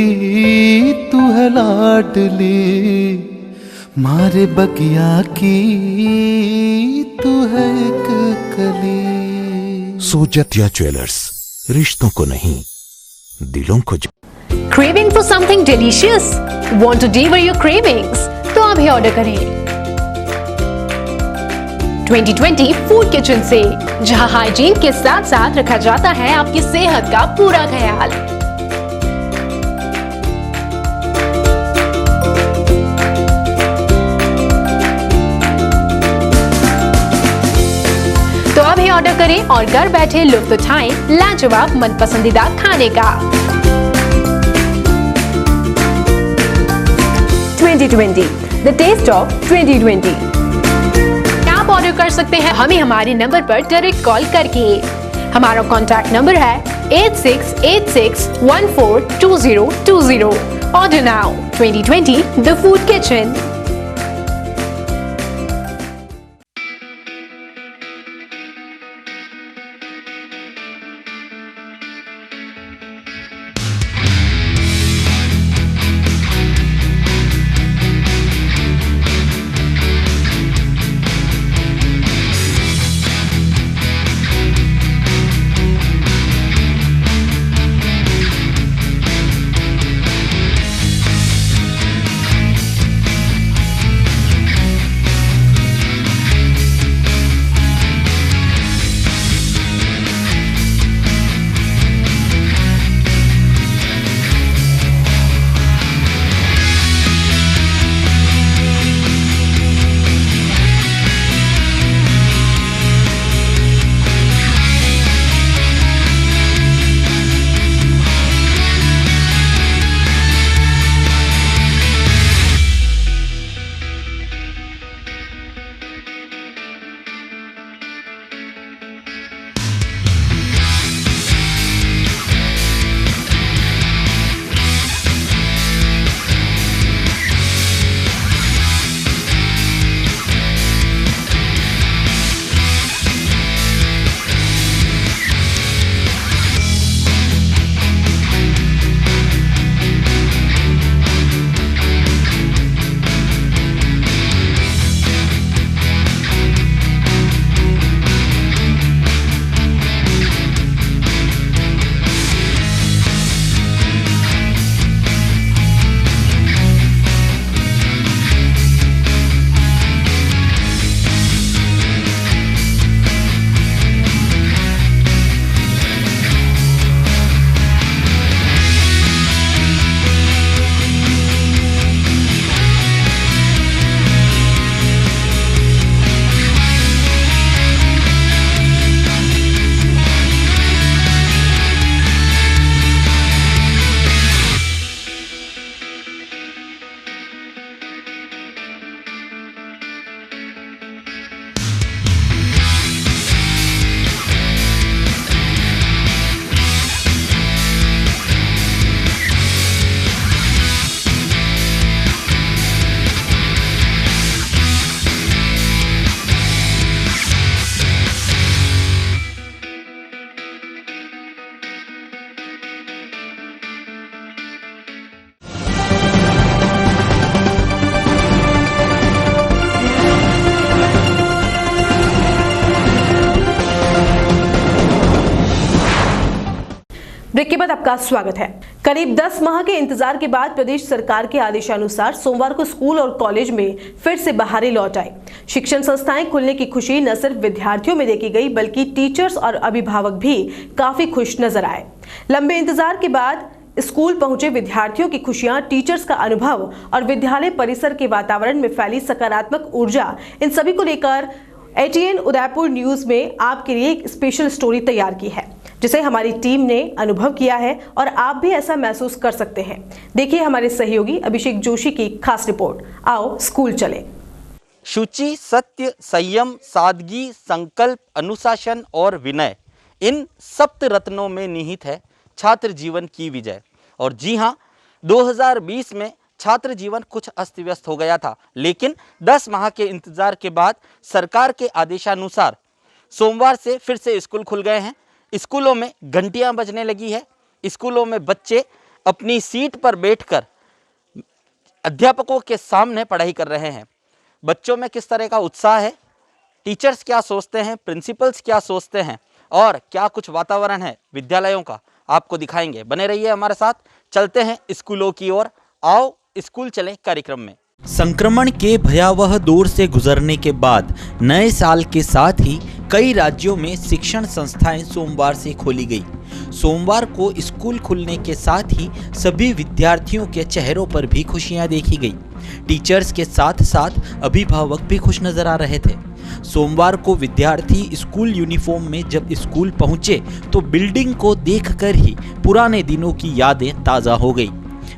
तू है लाडली, मारे बगिया की तू है एक कली।
सोजतिया ज्वेलर्स, रिश्तों को नहीं दिलों को।
Craving for something delicious? Want to devour your cravings? तो अभी ऑर्डर करें 2020 फूड किचन से, जहां हाइजीन के साथ साथ रखा जाता है आपकी सेहत का पूरा ख्याल। तो अभी ऑर्डर करें और घर बैठे लुत्फ उठाएं लाजवाब मनपसंदीदा खाने का। 2020, the taste of 2020। आप ऑर्डर कर सकते हैं हमें हमारे नंबर पर डायरेक्ट कॉल करके। हमारा कॉन्टैक्ट नंबर है 8686142020। Order now. 2020, the food kitchen।
Break के बाद आपका स्वागत है। करीब 10 माह के इंतजार के बाद प्रदेश सरकार के आदेशानुसार सोमवार को स्कूल और कॉलेज में फिर से बहारें लौट आई। शिक्षण संस्थाएं खुलने की खुशी न सिर्फ विद्यार्थियों में देखी गई, बल्कि टीचर्स और अभिभावक भी काफी खुश नजर आए। लंबे इंतजार के बाद स्कूल पहुंचे विद्यार्थियों की खुशियां, टीचर्स का अनुभव और विद्यालय परिसर के वातावरण में फैली सकारात्मक ऊर्जा, इन सभी को लेकर ATN उदयपुर न्यूज में आपके लिए एक स्पेशल स्टोरी तैयार की है, जिसे हमारी टीम ने अनुभव किया है और आप भी ऐसा महसूस कर सकते हैं। देखिए हमारे सहयोगी अभिषेक जोशी की खास रिपोर्ट। आओ स्कूल चले।
शुचि, सत्य, संयम, सादगी, संकल्प, अनुशासन और विनय, इन सप्त रत्नों में निहित है छात्र जीवन की विजय। और जी हाँ, 2020 में छात्र जीवन कुछ अस्त व्यस्त हो गया था, लेकिन 10 माह के इंतजार के बाद सरकार के आदेशानुसार सोमवार से फिर से स्कूल खुल गए हैं। स्कूलों में घंटियां बजने लगी है। स्कूलों में बच्चे अपनी सीट पर बैठकर अध्यापकों के सामने पढ़ाई कर रहे हैं। बच्चों में किस तरह का उत्साह है, टीचर्स क्या सोचते हैं, प्रिंसिपल्स क्या सोचते हैं और क्या कुछ वातावरण है विद्यालयों का, आपको दिखाएंगे। बने रहिए हमारे साथ, चलते हैं स्कूलों की ओर। आओ स्कूल चलें कार्यक्रम में। संक्रमण के भयावह दौर से गुजरने के बाद नए साल के साथ ही कई राज्यों में शिक्षण संस्थाएं सोमवार से खोली गई। सोमवार को स्कूल खुलने के साथ ही सभी विद्यार्थियों के चेहरों पर भी खुशियां देखी गई। टीचर्स के साथ साथ अभिभावक भी खुश नजर आ रहे थे। सोमवार को विद्यार्थी स्कूल यूनिफॉर्म में जब स्कूल पहुंचे तो बिल्डिंग को देखकर ही पुराने दिनों की यादें ताज़ा हो गई।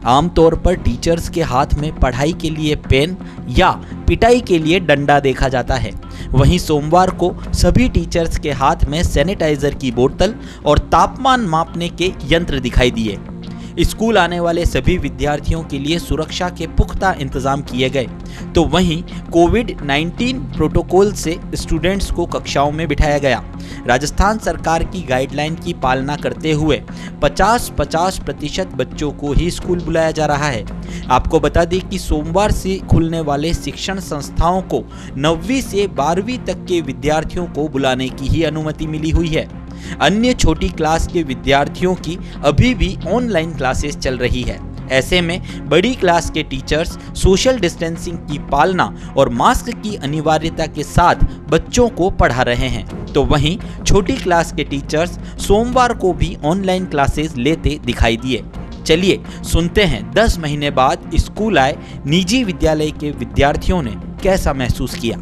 आमतौर पर टीचर्स के हाथ में पढ़ाई के लिए पेन या पिटाई के लिए डंडा देखा जाता है। वहीं सोमवार को सभी टीचर्स के हाथ में सैनिटाइजर की बोतल और तापमान मापने के यंत्र दिखाई दिए। स्कूल आने वाले सभी विद्यार्थियों के लिए सुरक्षा के पुख्ता इंतजाम किए गए। तो वहीं कोविड-19 प्रोटोकॉल से स्टूडेंट्स को कक्षाओं में बिठाया गया। राजस्थान सरकार की गाइडलाइन की पालना करते हुए 50-50% बच्चों को ही स्कूल बुलाया जा रहा है। आपको बता दें कि सोमवार से खुलने वाले शिक्षण संस्थाओं को 9वीं से 12वीं तक के विद्यार्थियों को बुलाने की ही अनुमति मिली हुई है। अन्य छोटी क्लास के विद्यार्थियों की अभी भी ऑनलाइन क्लासेस चल रही है। ऐसे में बड़ी क्लास के टीचर्स सोशल डिस्टेंसिंग की पालना और मास्क की अनिवार्यता के साथ बच्चों को पढ़ा रहे हैं। तो वहीं छोटी क्लास के टीचर्स सोमवार को भी ऑनलाइन क्लासेस लेते दिखाई दिए। चलिए सुनते हैं 10 महीने बाद स्कूल आए निजी विद्यालय के विद्यार्थियों ने कैसा महसूस किया।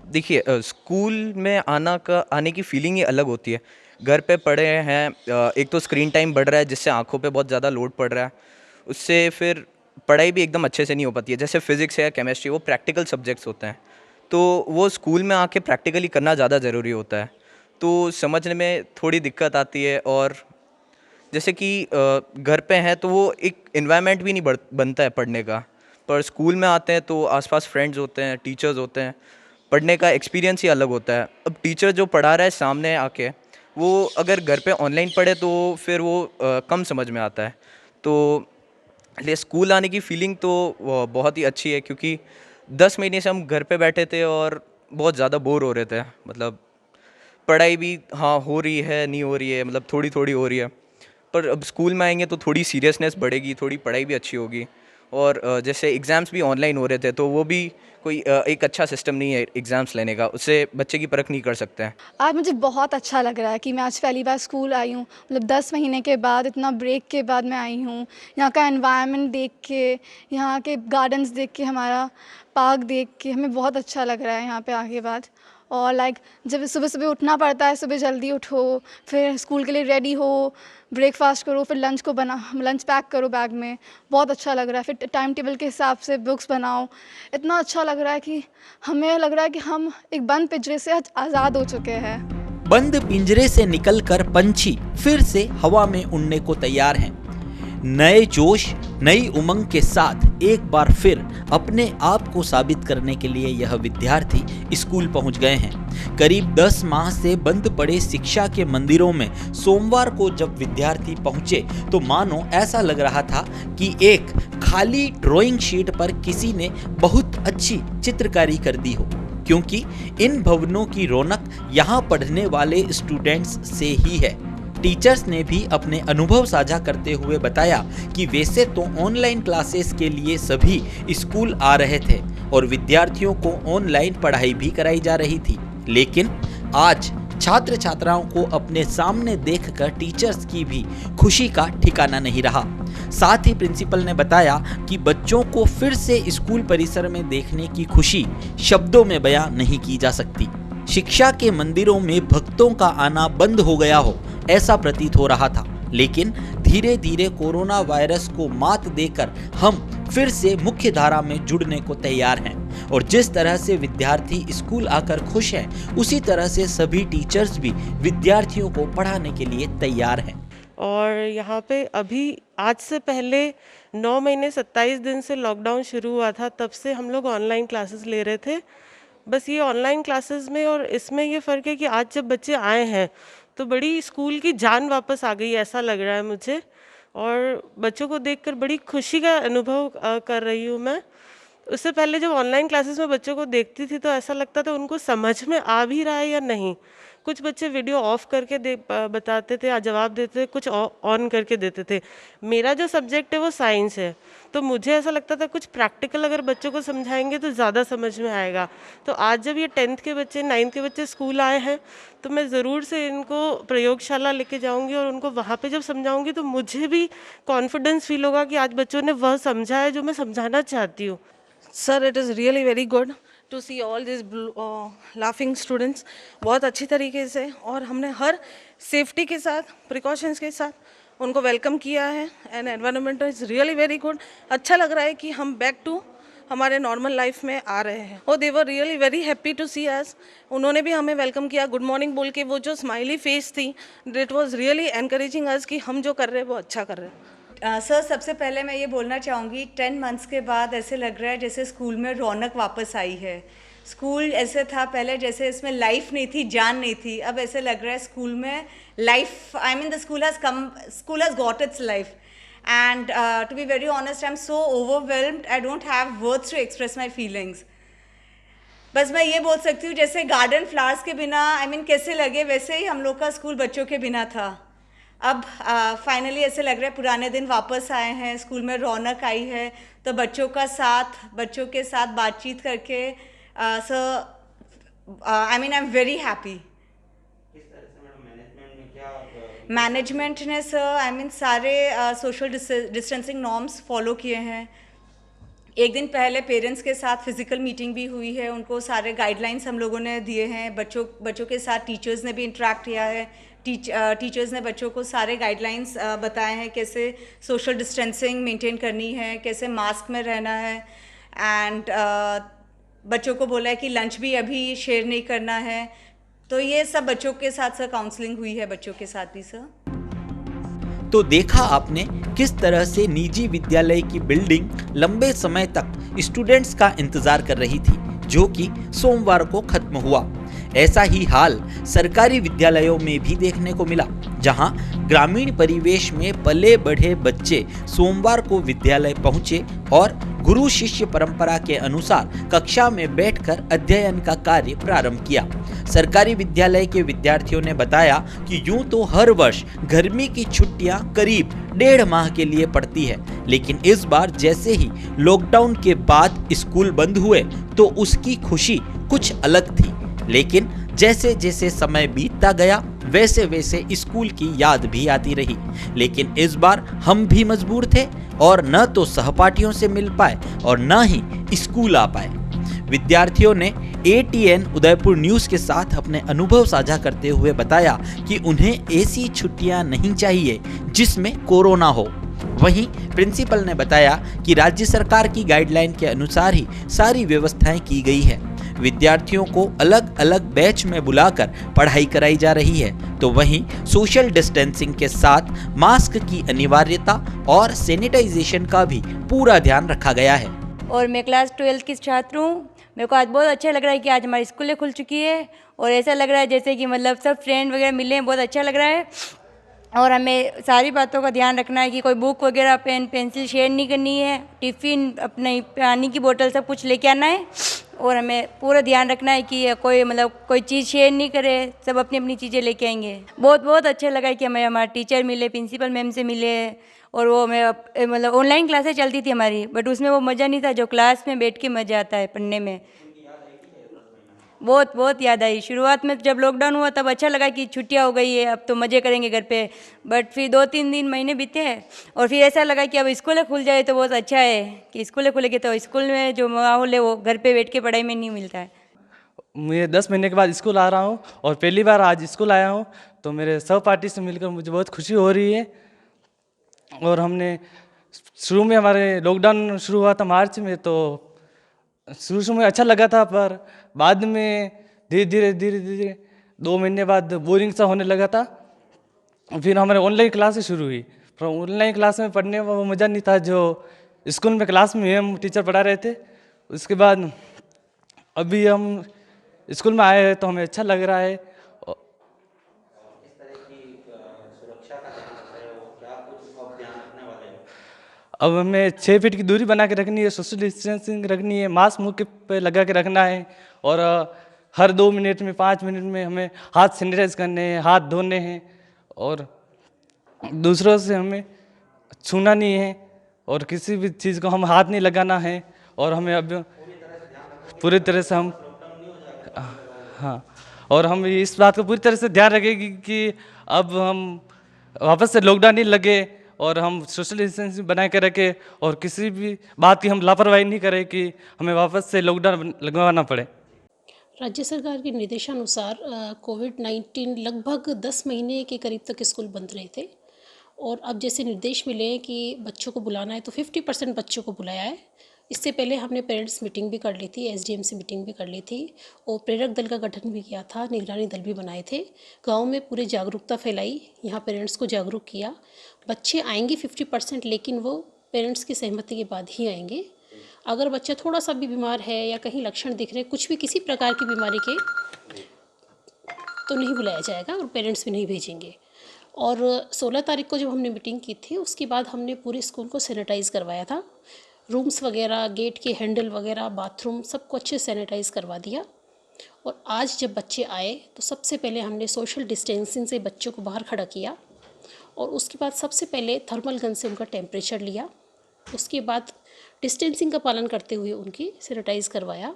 देखिए, स्कूल में आने की फीलिंग ही अलग होती है। घर पे पढ़े हैं, एक तो स्क्रीन टाइम बढ़ रहा है जिससे आंखों पे बहुत ज़्यादा लोड पड़ रहा है, उससे फिर पढ़ाई भी एकदम अच्छे से नहीं हो पाती है। जैसे फिज़िक्स है, केमिस्ट्री, वो प्रैक्टिकल सब्जेक्ट्स होते हैं, तो वो स्कूल में आके प्रैक्टिकली करना ज़्यादा ज़रूरी होता है, तो समझने में थोड़ी दिक्कत आती है। और जैसे कि घर पे हैं तो वो एक एनवायरनमेंट भी नहीं बनता है पढ़ने का, पर स्कूल में आते हैं तो आसपास फ्रेंड्स होते हैं, टीचर्स होते हैं, पढ़ने का एक्सपीरियंस ही अलग होता है। अब टीचर जो पढ़ा रहा है सामने आके, वो अगर घर पे ऑनलाइन पढ़े तो फिर वो कम समझ में आता है। तो इसलिए स्कूल आने की फीलिंग तो बहुत ही अच्छी है, क्योंकि 10 महीने से हम घर पे बैठे थे और बहुत ज़्यादा बोर हो रहे थे। मतलब पढ़ाई भी हाँ हो रही है, नहीं हो रही है, मतलब थोड़ी थोड़ी हो रही है, पर अब स्कूल में आएंगे तो थोड़ी सीरियसनेस बढ़ेगी, थोड़ी पढ़ाई भी अच्छी होगी। और जैसे एग्ज़ाम्स भी ऑनलाइन हो रहे थे तो वो भी कोई एक अच्छा सिस्टम नहीं है एग्ज़ाम्स लेने का, उससे बच्चे की परख नहीं कर सकते हैं।
आज मुझे बहुत अच्छा लग रहा है कि मैं आज पहली बार स्कूल आई हूँ। मतलब 10 महीने के बाद, इतना ब्रेक के बाद मैं आई हूँ। यहाँ का एनवायरनमेंट देख के, यहाँ के गार्डन्स देख के, हमारा पार्क देख के हमें बहुत अच्छा लग रहा है यहाँ पे आके बाद। और जब सुबह सुबह उठना पड़ता है, सुबह जल्दी उठो, फिर स्कूल के लिए रेडी हो, ब्रेकफास्ट करो, फिर लंच पैक करो बैग में, बहुत अच्छा लग रहा है। फिर टाइम टेबल के हिसाब से बुक्स बनाओ, इतना अच्छा लग रहा है कि हमें लग रहा है कि हम एक बंद पिंजरे से आज आज़ाद हो चुके हैं।
बंद पिंजरे से निकलकर पंछी फिर से हवा में उड़ने को तैयार हैं। नए जोश, नई उमंग के साथ एक बार फिर अपने आप को साबित करने के लिए यह विद्यार्थी स्कूल पहुंच गए हैं। करीब 10 माह से बंद पड़े शिक्षा के मंदिरों में सोमवार को जब विद्यार्थी पहुंचे तो मानो ऐसा लग रहा था कि एक खाली ड्राइंग शीट पर किसी ने बहुत अच्छी चित्रकारी कर दी हो, क्योंकि इन भवनों की रौनक यहाँ पढ़ने वाले स्टूडेंट्स से ही है। टीचर्स ने भी अपने अनुभव साझा करते हुए बताया कि वैसे तो ऑनलाइन क्लासेस के लिए सभी स्कूल आ रहे थे और विद्यार्थियों को ऑनलाइन पढ़ाई भी कराई जा रही थी, लेकिन आज छात्र छात्राओं को अपने सामने देखकर टीचर्स की भी खुशी का ठिकाना नहीं रहा। साथ ही प्रिंसिपल ने बताया कि बच्चों को फिर से स्कूल परिसर में देखने की खुशी शब्दों में बयां नहीं की जा सकती। शिक्षा के मंदिरों में भक्तों का आना बंद हो गया हो ऐसा प्रतीत हो रहा था, लेकिन धीरे धीरे कोरोना वायरस को मात देकर हम फिर से मुख्य धारा में जुड़ने को तैयार हैं। और जिस तरह से विद्यार्थी स्कूल आकर खुश हैं, उसी तरह से सभी टीचर्स भी विद्यार्थियों को पढ़ाने के लिए तैयार हैं।
और यहाँ पे अभी आज से पहले 9 महीने 27 दिन से लॉकडाउन शुरू हुआ था, तब से हम लोग ऑनलाइन क्लासेस ले रहे थे। बस ये ऑनलाइन क्लासेस में और इसमें ये फ़र्क है कि आज जब बच्चे आए हैं तो बड़ी स्कूल की जान वापस आ गई, ऐसा लग रहा है मुझे। और बच्चों को देखकर बड़ी खुशी का अनुभव कर रही हूँ मैं। उससे पहले जब ऑनलाइन क्लासेस में बच्चों को देखती थी तो ऐसा लगता था उनको समझ में आ भी रहा है या नहीं। कुछ बच्चे वीडियो ऑफ करके बताते थे या जवाब देते थे, कुछ ऑन करके देते थे। मेरा जो सब्जेक्ट है वो साइंस है, तो मुझे ऐसा लगता था कुछ प्रैक्टिकल अगर बच्चों को समझाएंगे तो ज़्यादा समझ में आएगा। तो आज जब ये 10th के बच्चे 9th के बच्चे स्कूल आए हैं तो मैं ज़रूर से इनको प्रयोगशाला लेके जाऊंगी और उनको वहाँ पे जब समझाऊंगी तो मुझे भी कॉन्फिडेंस फील होगा कि आज बच्चों ने वह समझा है जो मैं समझाना चाहती हूँ।
Sir, it is really very good to see all these laughing students बहुत अच्छी तरीके से, और हमने हर सेफ्टी के साथ प्रिकॉशंस के साथ उनको वेलकम किया है and environment is really very good. अच्छा लग रहा है कि हम बैक टू हमारे नॉर्मल लाइफ में आ रहे हैं। और they were really very happy to see us. उन्होंने भी हमें वेलकम किया, गुड मॉर्निंग बोल के। वो जो स्माइली फेस थी, इट वाज रियली एनकरेजिंग अस कि हम जो कर रहे हैं वो अच्छा कर रहे हैं।
सर, सबसे पहले मैं ये बोलना चाहूँगी, 10 मंथ्स के बाद ऐसे लग रहा है जैसे स्कूल में रौनक वापस आई है। स्कूल ऐसे था पहले जैसे इसमें लाइफ नहीं थी, जान नहीं थी, अब ऐसे लग रहा है स्कूल में life, I mean the school has got its life. And to be very honest, I am so overwhelmed, I don't have words to express my feelings. बस मैं ये बोल सकती हूँ जैसे गार्डन फ्लावर्स के बिना कैसे लगे, वैसे ही हम लोग का स्कूल बच्चों के बिना था। अब फाइनली ऐसे लग रहा है पुराने दिन वापस आए हैं, स्कूल में रौनक आई है। तो बच्चों के साथ बातचीत करके sir I am very happy. Management ने सर सारे सोशल डिस्टेंसिंग नॉर्म्स फॉलो किए हैं। एक दिन पहले पेरेंट्स के साथ फिजिकल मीटिंग भी हुई है, उनको सारे गाइडलाइंस हम लोगों ने दिए हैं। बच्चों के साथ टीचर्स ने भी इंटरेक्ट किया है। टीचर्स ने बच्चों को सारे गाइडलाइंस बताए हैं, कैसे सोशल डिस्टेंसिंग मेंटेन करनी है, कैसे मास्क में रहना है। एंड बच्चों को बोला है कि लंच भी अभी शेयर नहीं करना है। तो ये सब बच्चों के साथ सर काउंसलिंग हुई है, बच्चों के साथ भी सर।
तो देखा आपने किस तरह से निजी विद्यालय की बिल्डिंग लंबे समय तक स्टूडेंट्स का इंतजार कर रही थी, जो कि सोमवार को खत्म हुआ। ऐसा ही हाल सरकारी विद्यालयों में भी देखने को मिला, जहां ग्रामीण परिवेश में पले बढ़े बच्चे सोमवार को विद्यालय पहुंचे और गुरु शिष्य परंपरा के अनुसार कक्षा में बैठकर अध्ययन का कार्य प्रारंभ किया। सरकारी विद्यालय के विद्यार्थियों ने बताया कि यूं तो हर वर्ष गर्मी की छुट्टियां करीब 1.5 माह के लिए पड़ती है, लेकिन इस बार जैसे ही लॉकडाउन के बाद स्कूल बंद हुए तो उसकी खुशी कुछ अलग थी। लेकिन जैसे जैसे समय बीतता गया वैसे वैसे स्कूल की याद भी आती रही। लेकिन इस बार हम भी मजबूर थे और न तो सहपाठियों से मिल पाए और न ही स्कूल आ पाए। विद्यार्थियों ने ATN उदयपुर न्यूज़ के साथ अपने अनुभव साझा करते हुए बताया कि उन्हें ऐसी छुट्टियां नहीं चाहिए जिसमें कोरोना हो। वहीं प्रिंसिपल ने बताया कि राज्य सरकार की गाइडलाइन के अनुसार ही सारी व्यवस्थाएं की गई है। विद्यार्थियों को अलग अलग बैच में बुलाकर पढ़ाई कराई जा रही है, तो वहीं सोशल डिस्टेंसिंग के साथ मास्क की अनिवार्यता और सैनिटाइजेशन का भी पूरा ध्यान रखा गया है।
और मैं क्लास 12 की छात्र हूँ। मेरे को आज बहुत अच्छा लग रहा है कि आज हमारी स्कूलें खुल चुकी है और ऐसा लग रहा है जैसे कि मतलब सब फ्रेंड वगैरह मिले हैं, बहुत अच्छा लग रहा है। और हमें सारी बातों का ध्यान रखना है कि कोई बुक वगैरह पेन पेंसिल शेयर नहीं करनी है, टिफ़िन अपने पानी की बोतल सब कुछ लेके आना है और हमें पूरा ध्यान रखना है कि कोई चीज़ शेयर नहीं करे, सब अपनी अपनी चीज़ें लेके आएंगे। बहुत अच्छा लगा है कि हमें हमारे टीचर मिले, प्रिंसिपल मैम से मिले और वो मैं ऑनलाइन क्लासेस चलती थी हमारी, बट उसमें वो मज़ा नहीं था जो क्लास में बैठ के मज़ा आता है पढ़ने में। बहुत याद आई। शुरुआत में जब लॉकडाउन हुआ तब अच्छा लगा कि छुट्टियां हो गई है, अब तो मज़े करेंगे घर पे, बट फिर 2-3 दिन महीने बीते और फिर ऐसा लगा कि अब स्कूलें खुल जाए तो बहुत अच्छा है कि स्कूलें खुलेंगे तो स्कूल में जो माहौल है वो घर पे बैठ के पढ़ाई में नहीं मिलता है।
मैं 10 महीने के बाद स्कूल आ रहा हूँ और पहली बार आज स्कूल आया हूँ, तो मेरे सहपाठी से मिलकर मुझे बहुत खुशी हो रही है। और हमने शुरू में हमारे लॉकडाउन शुरू हुआ था मार्च में, तो शुरू में अच्छा लगा था, पर बाद में धीरे धीरे 2 महीने बाद बोरिंग सा होने लगा था। फिर हमारे ऑनलाइन क्लासेस शुरू हुई, पर ऑनलाइन क्लास में पढ़ने में वो मज़ा नहीं था जो स्कूल में क्लास में हम टीचर पढ़ा रहे थे। उसके बाद अभी हम स्कूल में आए हैं तो हमें अच्छा लग रहा है।
अब हमें 6 फीट की दूरी बना के रखनी है, सोशल डिस्टेंसिंग रखनी है, मास्क मुँह पे लगा के रखना है और हर 2 मिनट में 5 मिनट में हमें हाथ सैनिटाइज करने हैं, हाथ धोने हैं और दूसरों से हमें छूना नहीं है और किसी भी चीज़ को हम हाथ नहीं लगाना है और हमें अब पूरी तरह से हम हाँ और हम इस बात को पूरी तरह से ध्यान रखेंगे कि अब हम वापस से लॉकडाउन नहीं लगे और हम सोशल डिस्टेंसिंग बना के रखें और किसी भी बात की हम लापरवाही नहीं करें कि हमें वापस से लॉकडाउन लगवाना पड़े।
राज्य सरकार के निर्देशानुसार कोविड-19 लगभग 10 महीने के करीब तक स्कूल बंद रहे थे और अब जैसे निर्देश मिले हैं कि बच्चों को बुलाना है तो 50% बच्चों को बुलाया है। इससे पहले हमने पेरेंट्स मीटिंग भी कर ली थी, एसडीएम से मीटिंग भी कर ली थी और प्रेरक दल का गठन भी किया था, निगरानी दल भी बनाए थे, गांव में पूरे जागरूकता फैलाई, यहाँ पेरेंट्स को जागरूक किया। बच्चे आएंगे 50% लेकिन वो पेरेंट्स की सहमति के बाद ही आएंगे। अगर बच्चा थोड़ा सा भी बीमार है या कहीं लक्षण दिख रहे कुछ भी किसी प्रकार की बीमारी के तो नहीं बुलाया जाएगा और पेरेंट्स भी नहीं भेजेंगे। और 16 तारीख को जब हमने मीटिंग की थी उसके बाद हमने पूरे स्कूल को सैनिटाइज करवाया था, रूम्स वगैरह, गेट के हैंडल वगैरह, बाथरूम सबको अच्छे सैनिटाइज करवा दिया। और आज जब बच्चे आए तो सबसे पहले हमने सोशल डिस्टेंसिंग से बच्चों को बाहर खड़ा किया और उसके बाद सबसे पहले थर्मल गन से उनका टेम्परेचर लिया, उसके बाद डिस्टेंसिंग का पालन करते हुए उनकी सैनिटाइज करवाया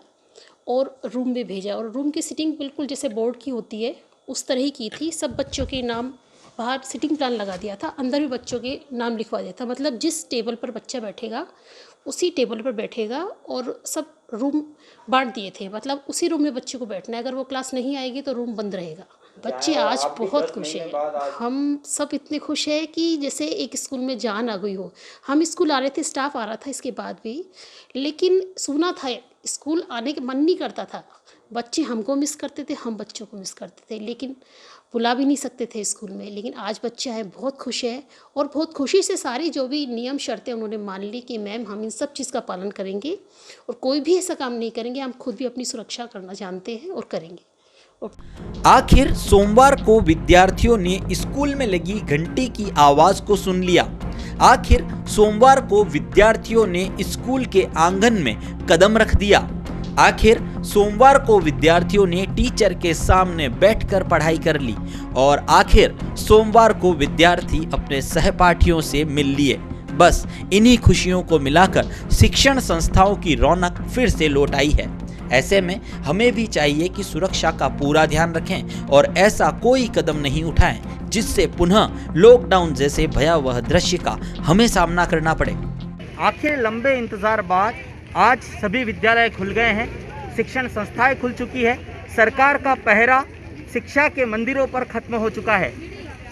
और रूम में भेजा। और रूम की सीटिंग बिल्कुल जैसे बोर्ड की होती है उस तरह ही की थी। सब बच्चों के नाम बाहर सीटिंग प्लान लगा दिया था, अंदर भी बच्चों के नाम लिखवा दिया था, मतलब जिस टेबल पर बच्चा बैठेगा उसी टेबल पर बैठेगा और सब रूम बांट दिए थे, मतलब उसी रूम में बच्चे को बैठना है, अगर वो क्लास नहीं आएगी तो रूम बंद रहेगा। बच्चे आज बहुत खुश हैं, हम सब इतने खुश हैं कि जैसे एक स्कूल में जान आ गई हो। हम स्कूल आ रहे थे, स्टाफ आ रहा था इसके बाद भी, लेकिन सुना था स्कूल आने का मन नहीं करता था। बच्चे हमको मिस करते थे, हम बच्चों को मिस करते थे, लेकिन बुला भी नहीं सकते थे स्कूल में। लेकिन आज बच्चे आए, बहुत खुश है और बहुत खुशी से सारी जो भी नियम शर्तें उन्होंने मान ली कि मैम हम इन सब चीज़ का पालन करेंगे और कोई भी ऐसा काम नहीं करेंगे, हम खुद भी अपनी सुरक्षा करना जानते हैं और करेंगे।
आखिर सोमवार को विद्यार्थियों ने स्कूल में लगी घंटी की आवाज को सुन लिया। आखिर सोमवार को विद्यार्थियों ने स्कूल के आंगन में कदम रख दिया। आखिर सोमवार को विद्यार्थियों ने टीचर के सामने बैठकर पढ़ाई कर ली और आखिर सोमवार को विद्यार्थी अपने सहपाठियों से मिल लिए। बस इन्हीं खुशियों को मिलाकर शिक्षण संस्थाओं की रौनक फिर से लौट आई है। ऐसे में हमें भी चाहिए कि सुरक्षा का पूरा ध्यान रखें और ऐसा कोई कदम नहीं उठाएं जिससे पुनः लॉकडाउन जैसे भयावह दृश्य का हमें सामना करना पड़े। आखिर लंबे इंतजार बाद आज सभी विद्यालय खुल गए हैं, शिक्षण संस्थाएं खुल चुकी है, सरकार का पहरा शिक्षा के मंदिरों पर खत्म हो चुका है।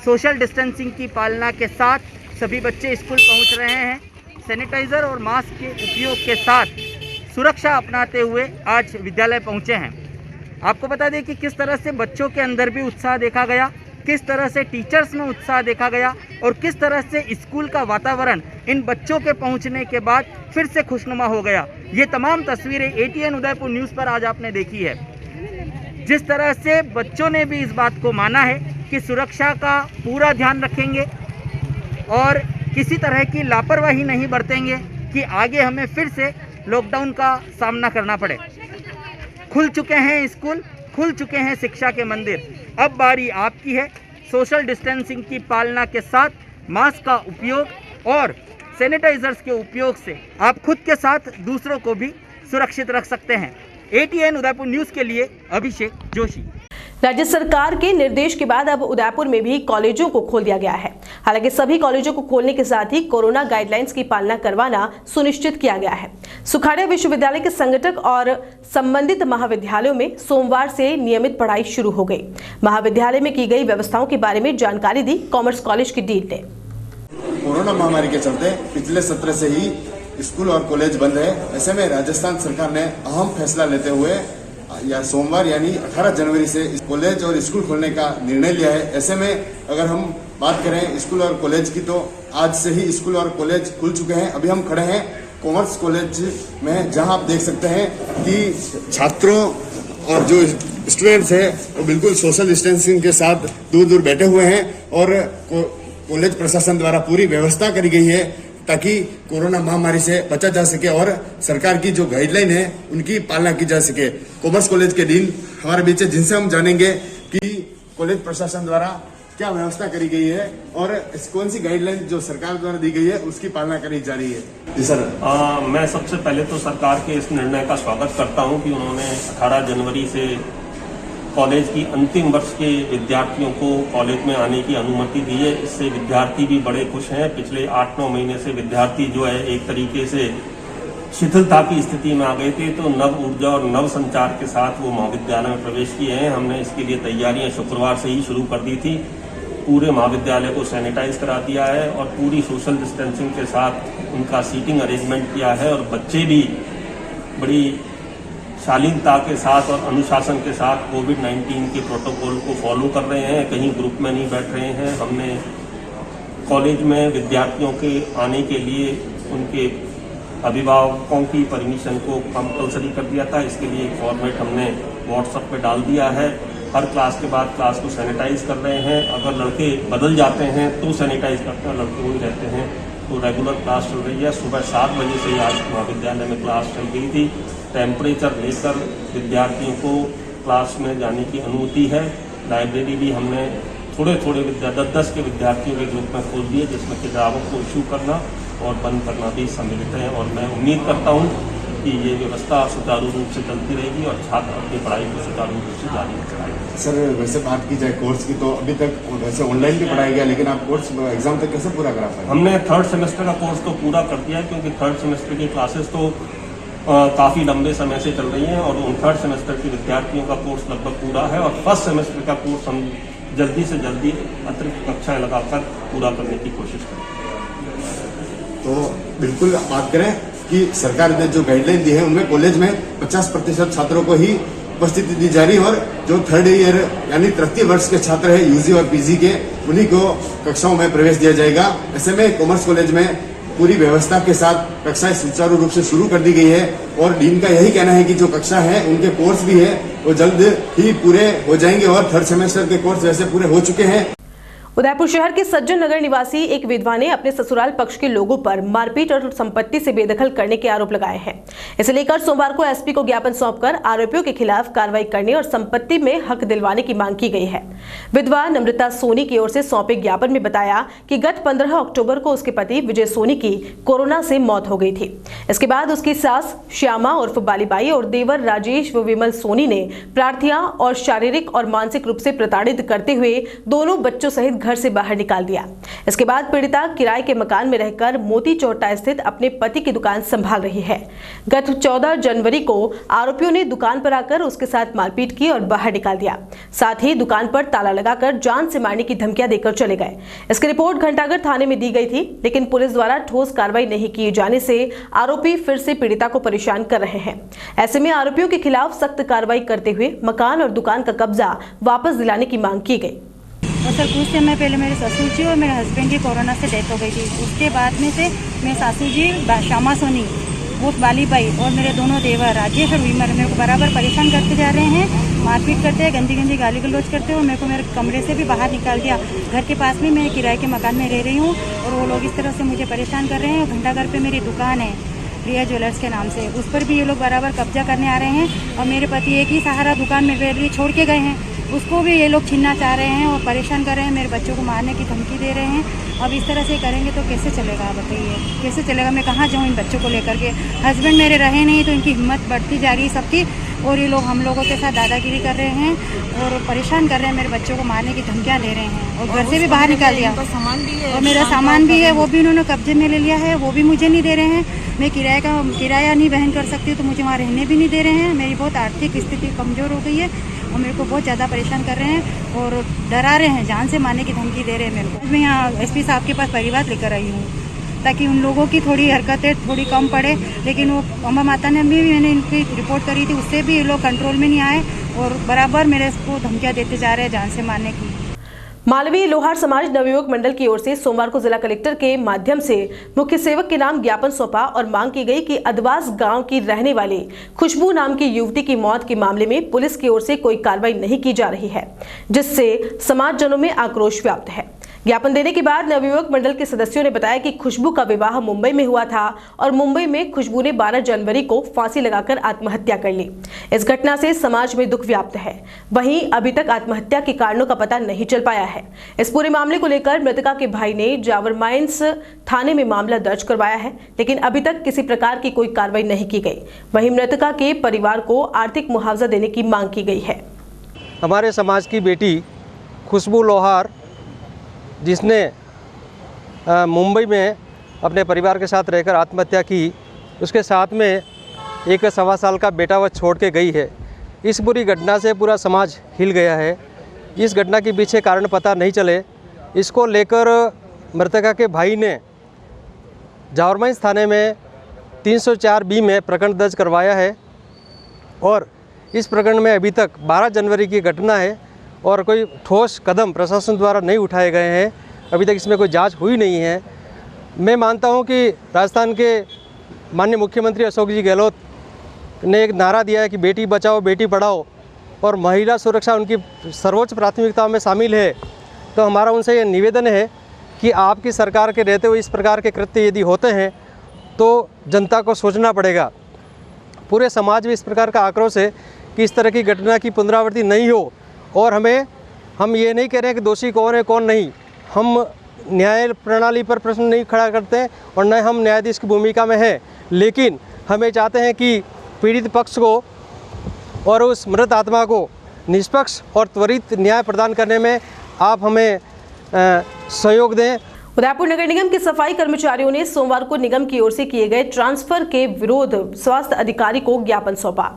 सोशल डिस्टेंसिंग की पालना के साथ सभी बच्चे स्कूल पहुंच रहे हैं। सैनिटाइजर और मास्क के उपयोग के साथ सुरक्षा अपनाते हुए आज विद्यालय पहुंचे हैं। आपको बता दें कि किस तरह से बच्चों के अंदर भी उत्साह देखा गया, किस तरह से टीचर्स में उत्साह देखा गया और किस तरह से स्कूल का वातावरण इन बच्चों के पहुंचने के बाद फिर से खुशनुमा हो गया। ये तमाम तस्वीरें ATN उदयपुर न्यूज़ पर आज आपने देखी है। जिस तरह से बच्चों ने भी इस बात को माना है कि सुरक्षा का पूरा ध्यान रखेंगे और किसी तरह की लापरवाही नहीं बरतेंगे कि आगे हमें फिर से लॉकडाउन का सामना करना पड़े। खुल चुके हैं स्कूल, खुल चुके हैं शिक्षा के मंदिर। अब बारी आपकी है। सोशल डिस्टेंसिंग की पालना के साथ मास्क का उपयोग और सैनिटाइजर्स के उपयोग से आप खुद के साथ दूसरों को भी सुरक्षित रख सकते हैं। ATN उदयपुर न्यूज़ के लिए अभिषेक जोशी।
राज्य सरकार के निर्देश के बाद अब उदयपुर में भी कॉलेजों को खोल दिया गया है। हालांकि सभी कॉलेजों को खोलने के साथ ही कोरोना गाइडलाइंस की पालना करवाना सुनिश्चित किया गया है। सुखाड़िया विश्वविद्यालय के संगठक और संबंधित महाविद्यालयों में सोमवार से नियमित पढ़ाई शुरू हो गई। महाविद्यालय में की गई व्यवस्थाओं के बारे में जानकारी दी कॉमर्स कॉलेज की डीन ने।
कोरोना महामारी के चलते पिछले सत्र से ही स्कूल और कॉलेज बंद है। ऐसे में राजस्थान सरकार ने अहम फैसला लेते हुए या सोमवार यानी 18 जनवरी से कॉलेज और स्कूल खोलने का निर्णय लिया है। ऐसे में अगर हम बात करें स्कूल और कॉलेज की तो आज से ही स्कूल और कॉलेज खुल चुके हैं। अभी हम खड़े हैं कॉमर्स कॉलेज में, जहां आप देख सकते हैं कि छात्रों और जो स्टूडेंट्स हैं वो बिल्कुल सोशल डिस्टेंसिंग के साथ दूर दूर बैठे हुए हैं और कॉलेज प्रशासन द्वारा पूरी व्यवस्था करी गई है ताकि कोरोना महामारी से बचा जा सके और सरकार की जो गाइडलाइन है उनकी पालना की जा सके। कॉमर्स कॉलेज के डीन हमारे बीच है, जिनसे हम जानेंगे कि कॉलेज प्रशासन द्वारा क्या व्यवस्था करी गई है और कौन सी गाइडलाइन जो सरकार द्वारा दी गई है उसकी पालना करी जा रही है। जी सर।
मैं सबसे पहले तो सरकार के इस निर्णय का स्वागत करता हूं कि उन्होंने 18 जनवरी से कॉलेज की अंतिम वर्ष के विद्यार्थियों को कॉलेज में आने की अनुमति दी है। इससे विद्यार्थी भी बड़े खुश हैं। पिछले 8-9 महीने से विद्यार्थी जो है एक तरीके से शिथिलता की स्थिति में आ गए थे, तो नव ऊर्जा और नव संचार के साथ वो महाविद्यालय में प्रवेश किए हैं। हमने इसके लिए तैयारियां शुक्रवार से ही शुरू कर दी थी। पूरे महाविद्यालय को सैनिटाइज करा दिया है और पूरी सोशल डिस्टेंसिंग के साथ उनका सीटिंग अरेंजमेंट किया है और बच्चे भी बड़ी शालीनता के साथ और अनुशासन के साथ कोविड-19 के प्रोटोकॉल को फॉलो कर रहे हैं, कहीं ग्रुप में नहीं बैठ रहे हैं। हमने कॉलेज में विद्यार्थियों के आने के लिए उनके अभिभावकों की परमिशन को कंपल्सरी कर दिया था। इसके लिए एक फॉर्मेट हमने व्हाट्सएप पे डाल दिया है। हर क्लास के बाद क्लास को सैनिटाइज कर रहे हैं। अगर लड़के बदल जाते हैं तो सैनिटाइज करते हैं, लड़के वही रहते हैं। तो रेगुलर क्लास चल रही है। सुबह 7 बजे से आज महाविद्यालय में क्लास चल गई थी। टेम्परेचर लेकर विद्यार्थियों को क्लास में जाने की अनुमति है। लाइब्रेरी भी हमने थोड़े 10-10 के विद्यार्थियों के ग्रुप में खोल दिए, जिसमें किताबों को इशू करना और बंद करना भी सम्मिलित है। और मैं उम्मीद करता हूँ कि ये व्यवस्था सुचारू रूप से चलती रहेगी और छात्र अपनी पढ़ाई को सुचारू रूप से जारी रखेंगे।
सर, वैसे बात की जाए कोर्स की, तो अभी तक वैसे ऑनलाइन भी पढ़ाया गया, लेकिन आप कोर्स एग्जाम तक कैसे पूरा करा पाए?
हमने 3rd सेमेस्टर का कोर्स तो पूरा कर दिया है, क्योंकि 3rd सेमेस्टर की क्लासेस तो काफ़ी लंबे समय से चल रही हैं और उन 3rd सेमेस्टर के विद्यार्थियों का कोर्स लगभग पूरा है और 1st सेमेस्टर का कोर्स हम जल्दी से जल्दी अतिरिक्त कक्षाएं लगाकर पूरा करने की कोशिश करें।
तो बिल्कुल बात करें कि सरकार ने जो गाइडलाइन दी है उनमें कॉलेज में 50% छात्रों को ही उपस्थिति दी जा रही है और जो 3rd ईयर यानी तृतीय वर्ष के छात्र है यूजी और पीजी के, उन्हीं को कक्षाओं में प्रवेश दिया जाएगा। ऐसे में कॉमर्स कॉलेज में पूरी व्यवस्था के साथ कक्षाएं सुचारू रूप से शुरू कर दी गई है और डीन का यही कहना है कि जो कक्षा है उनके कोर्स भी है वो जल्द ही पूरे हो जाएंगे और 3rd सेमेस्टर के कोर्स वैसे पूरे हो चुके हैं।
उदयपुर शहर के सज्जन नगर निवासी एक विधवा ने अपने ससुराल पक्ष के लोगों पर मारपीट और संपत्ति से बेदखल करने के आरोप लगाए हैं। इसे लेकर सोमवार को एसपी को ज्ञापन सौंपकर आरोपियों के खिलाफ कार्रवाई करने और संपत्ति में हक दिलवाने की मांग की गई है। विधवा नम्रता सोनी की ओर से सौंपे ज्ञापन में बताया कि गत 15 अक्टूबर को उसके पति विजय सोनी की कोरोना से मौत हो गई थी। इसके बाद उसकी सास श्यामा उर्फ बालीबाई और देवर राजेश व विमल सोनी ने प्रार्थियां और शारीरिक और मानसिक रूप से प्रताड़ित करते हुए दोनों बच्चों सहित घर से बाहर निकाल दिया। इसके बाद पीड़िता किराए के मकान में रहकर मोती चौटा स्थित अपने पति की दुकान संभाल रही है। गत 14 जनवरी को आरोपियों ने दुकान पर आकर उसके साथ मारपीट की और बाहर निकाल दिया। साथ ही दुकान पर ताला लगाकर जान से मारने की धमकियां देकर चले गए। इसकी रिपोर्ट घंटाघर थाने में दी गई थी, लेकिन पुलिस द्वारा ठोस कार्रवाई नहीं किए जाने से आरोपी फिर से पीड़िता को परेशान कर रहे हैं। ऐसे में आरोपियों के खिलाफ सख्त कार्रवाई करते हुए मकान और दुकान का कब्जा वापस दिलाने की मांग की गई।
और सर कुछ समय पहले मेरे ससुर जी और मेरे हस्बैंड की कोरोना से डेथ हो गई थी। उसके बाद में से मेरे सासू जी श्यामा सोनी वो बालीबाई और मेरे दोनों देवर राजेश और विमल मेरे को बराबर परेशान करते जा रहे हैं, मारपीट करते हैं, गंदी गंदी गाली गलौज करते हैं और मेरे को मेरे कमरे से भी बाहर निकाल दिया। घर के पास में मैं किराए के मकान में रह रही हूँ और वो लोग इस तरह से मुझे परेशान कर रहे हैं। घंटाघर पे मेरी दुकान है रिया ज्वेलर्स के नाम से, उस पर भी ये लोग बराबर कब्जा करने आ रहे हैं और मेरे पति एक ही सहारा दुकान में मेरे लिए छोड़ के गए हैं, उसको भी ये लोग छीनना चाह रहे हैं और परेशान कर रहे हैं। मेरे बच्चों को मारने की धमकी दे रहे हैं। अब इस तरह से करेंगे तो कैसे चलेगा, बताइए कैसे चलेगा? मैं कहाँ जाऊँ इन बच्चों को लेकर के? हस्बैंड मेरे रहे नहीं तो इनकी हिम्मत बढ़ती जा रही है सबकी और ये लोग हम लोगों के साथ दादागिरी कर रहे हैं और परेशान कर रहे हैं। मेरे बच्चों को मारने की धमकियाँ दे रहे हैं और घर से भी बाहर निकाल दिया और मेरा सामान भी है वो भी उन्होंने कब्जे में ले लिया है, वो भी मुझे नहीं दे रहे हैं। मैं किराया नहीं वहन कर सकती तो मुझे वहाँ रहने भी नहीं दे रहे हैं। मेरी बहुत आर्थिक स्थिति कमज़ोर हो गई है और मेरे को बहुत ज़्यादा परेशान कर रहे हैं और डरा रहे हैं, जान से मारने की धमकी दे रहे हैं मेरे को। मैं यहाँ एसपी साहब के पास परिवार लेकर आई हूँ ताकि उन लोगों की थोड़ी हरकतें थोड़ी कम पड़े, लेकिन वो अम्मा माता ने भी मैंने इनकी रिपोर्ट करी थी, उससे भी ये लोग कंट्रोल में नहीं आए और बराबर मेरे को धमकियाँ देते जा रहे हैं जान से मारने की।
मालवीय लोहार समाज नवयुवक मंडल की ओर से सोमवार को जिला कलेक्टर के माध्यम से मुख्य सेवक के नाम ज्ञापन सौंपा और मांग की गई कि अदवास गांव की रहने वाली खुशबू नाम की युवती की मौत के मामले में पुलिस की ओर से कोई कार्रवाई नहीं की जा रही है, जिससे समाजजनों में आक्रोश व्याप्त है। ज्ञापन देने के बाद नवयुवक मंडल के सदस्यों ने बताया कि खुशबू का विवाह मुंबई में हुआ था और मुंबई में खुशबू ने 12 जनवरी को फांसी लगाकर आत्महत्या कर ली। इस घटना से समाज में दुख व्याप्त है। वहीं अभी तक आत्महत्या के कारणों का पता नहीं चल पाया है। इस पूरे मामले को लेकर मृतका के भाई ने जावर माइंस थाने में मामला दर्ज करवाया है, लेकिन अभी तक किसी प्रकार की कोई कार्रवाई नहीं की गई। वहीं मृतका के परिवार को आर्थिक मुआवजा देने की मांग की गई है।
हमारे समाज की बेटी खुशबू लोहार, जिसने मुंबई में अपने परिवार के साथ रहकर आत्महत्या की, उसके साथ में 1 सवा साल का बेटा वह छोड़ के गई है। इस बुरी घटना से पूरा समाज हिल गया है। इस घटना के पीछे कारण पता नहीं चले, इसको लेकर मृतका के भाई ने जावरमाइंस थाने में 304B में प्रकरण दर्ज करवाया है और इस प्रकरण में अभी तक 12 जनवरी की घटना है और कोई ठोस कदम प्रशासन द्वारा नहीं उठाए गए हैं। अभी तक इसमें कोई जांच हुई नहीं है। मैं मानता हूं कि राजस्थान के माननीय मुख्यमंत्री अशोक जी गहलोत ने एक नारा दिया है कि बेटी बचाओ बेटी पढ़ाओ और महिला सुरक्षा उनकी सर्वोच्च प्राथमिकताओं में शामिल है। तो हमारा उनसे ये निवेदन है कि आपकी सरकार के रहते हुए इस प्रकार के कृत्य यदि होते हैं तो जनता को सोचना पड़ेगा। पूरे समाज में इस प्रकार का आक्रोश है कि इस तरह की घटना की पुनरावृत्ति नहीं हो। और हम ये नहीं कह रहे हैं कि दोषी कौन है कौन नहीं, हम न्याय प्रणाली पर प्रश्न नहीं खड़ा करते और न हम न्यायाधीश की भूमिका में हैं, लेकिन हमें चाहते हैं कि पीड़ित पक्ष को और उस मृत आत्मा को निष्पक्ष और त्वरित न्याय प्रदान करने में आप हमें सहयोग दें।
उदयपुर नगर निगम के सफाई कर्मचारियों ने सोमवार को निगम की ओर से किए गए ट्रांसफर के विरोध स्वास्थ्य अधिकारी को ज्ञापन सौंपा।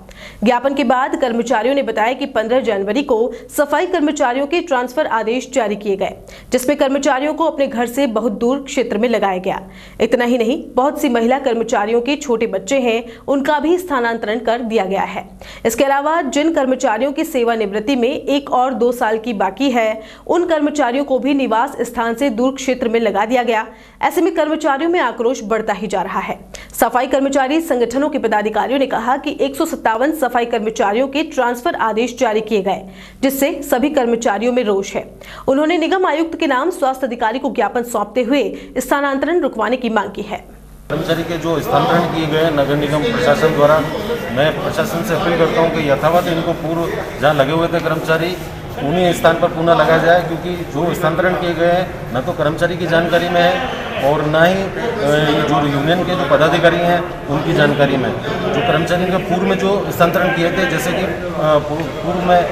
ज्ञापन के बाद कर्मचारियों ने बताया कि 15 जनवरी को सफाई कर्मचारियों के ट्रांसफर आदेश जारी किए गए, जिसमें कर्मचारियों को अपने घर से बहुत दूर क्षेत्र में लगाया गया। इतना ही नहीं, बहुत सी महिला कर्मचारियों के छोटे बच्चे हैं, उनका भी स्थानांतरण कर दिया गया है। इसके अलावा जिन कर्मचारियों की सेवानिवृत्ति में 1 और 2 साल की बाकी है, उन कर्मचारियों को भी निवास स्थान से दूर क्षेत्र में लगा दिया गया। ऐसे में कर्मचारियों में आक्रोश बढ़ता ही जा रहा है। सफाई कर्मचारी संगठनों के पदाधिकारियों ने कहा कि 157 सफाई कर्मचारियों के ट्रांसफर आदेश जारी किए गए, जिससे सभी कर्मचारियों में रोष है। उन्होंने निगम आयुक्त के नाम स्वास्थ्य अधिकारी को ज्ञापन सौंपते हुए स्थानांतरण रुकवाने की मांग की है।
कर्मचारी के जो स्थानांतरण किए गए नगर निगम प्रशासन द्वारा, मैं प्रशासन से अपील करता हूं कि यथावत इनको पूर्व जहां लगे हुए थे कर्मचारी उन्हीं स्थान पर पुनः लगाया जाए, क्योंकि जो स्थानांतरण किए गए हैं न तो कर्मचारी की जानकारी में है और न ही जो यूनियन के जो पदाधिकारी हैं उनकी जानकारी में। जो कर्मचारी के पूर्व में जो स्थानांतरण किए थे, जैसे कि पूर्व में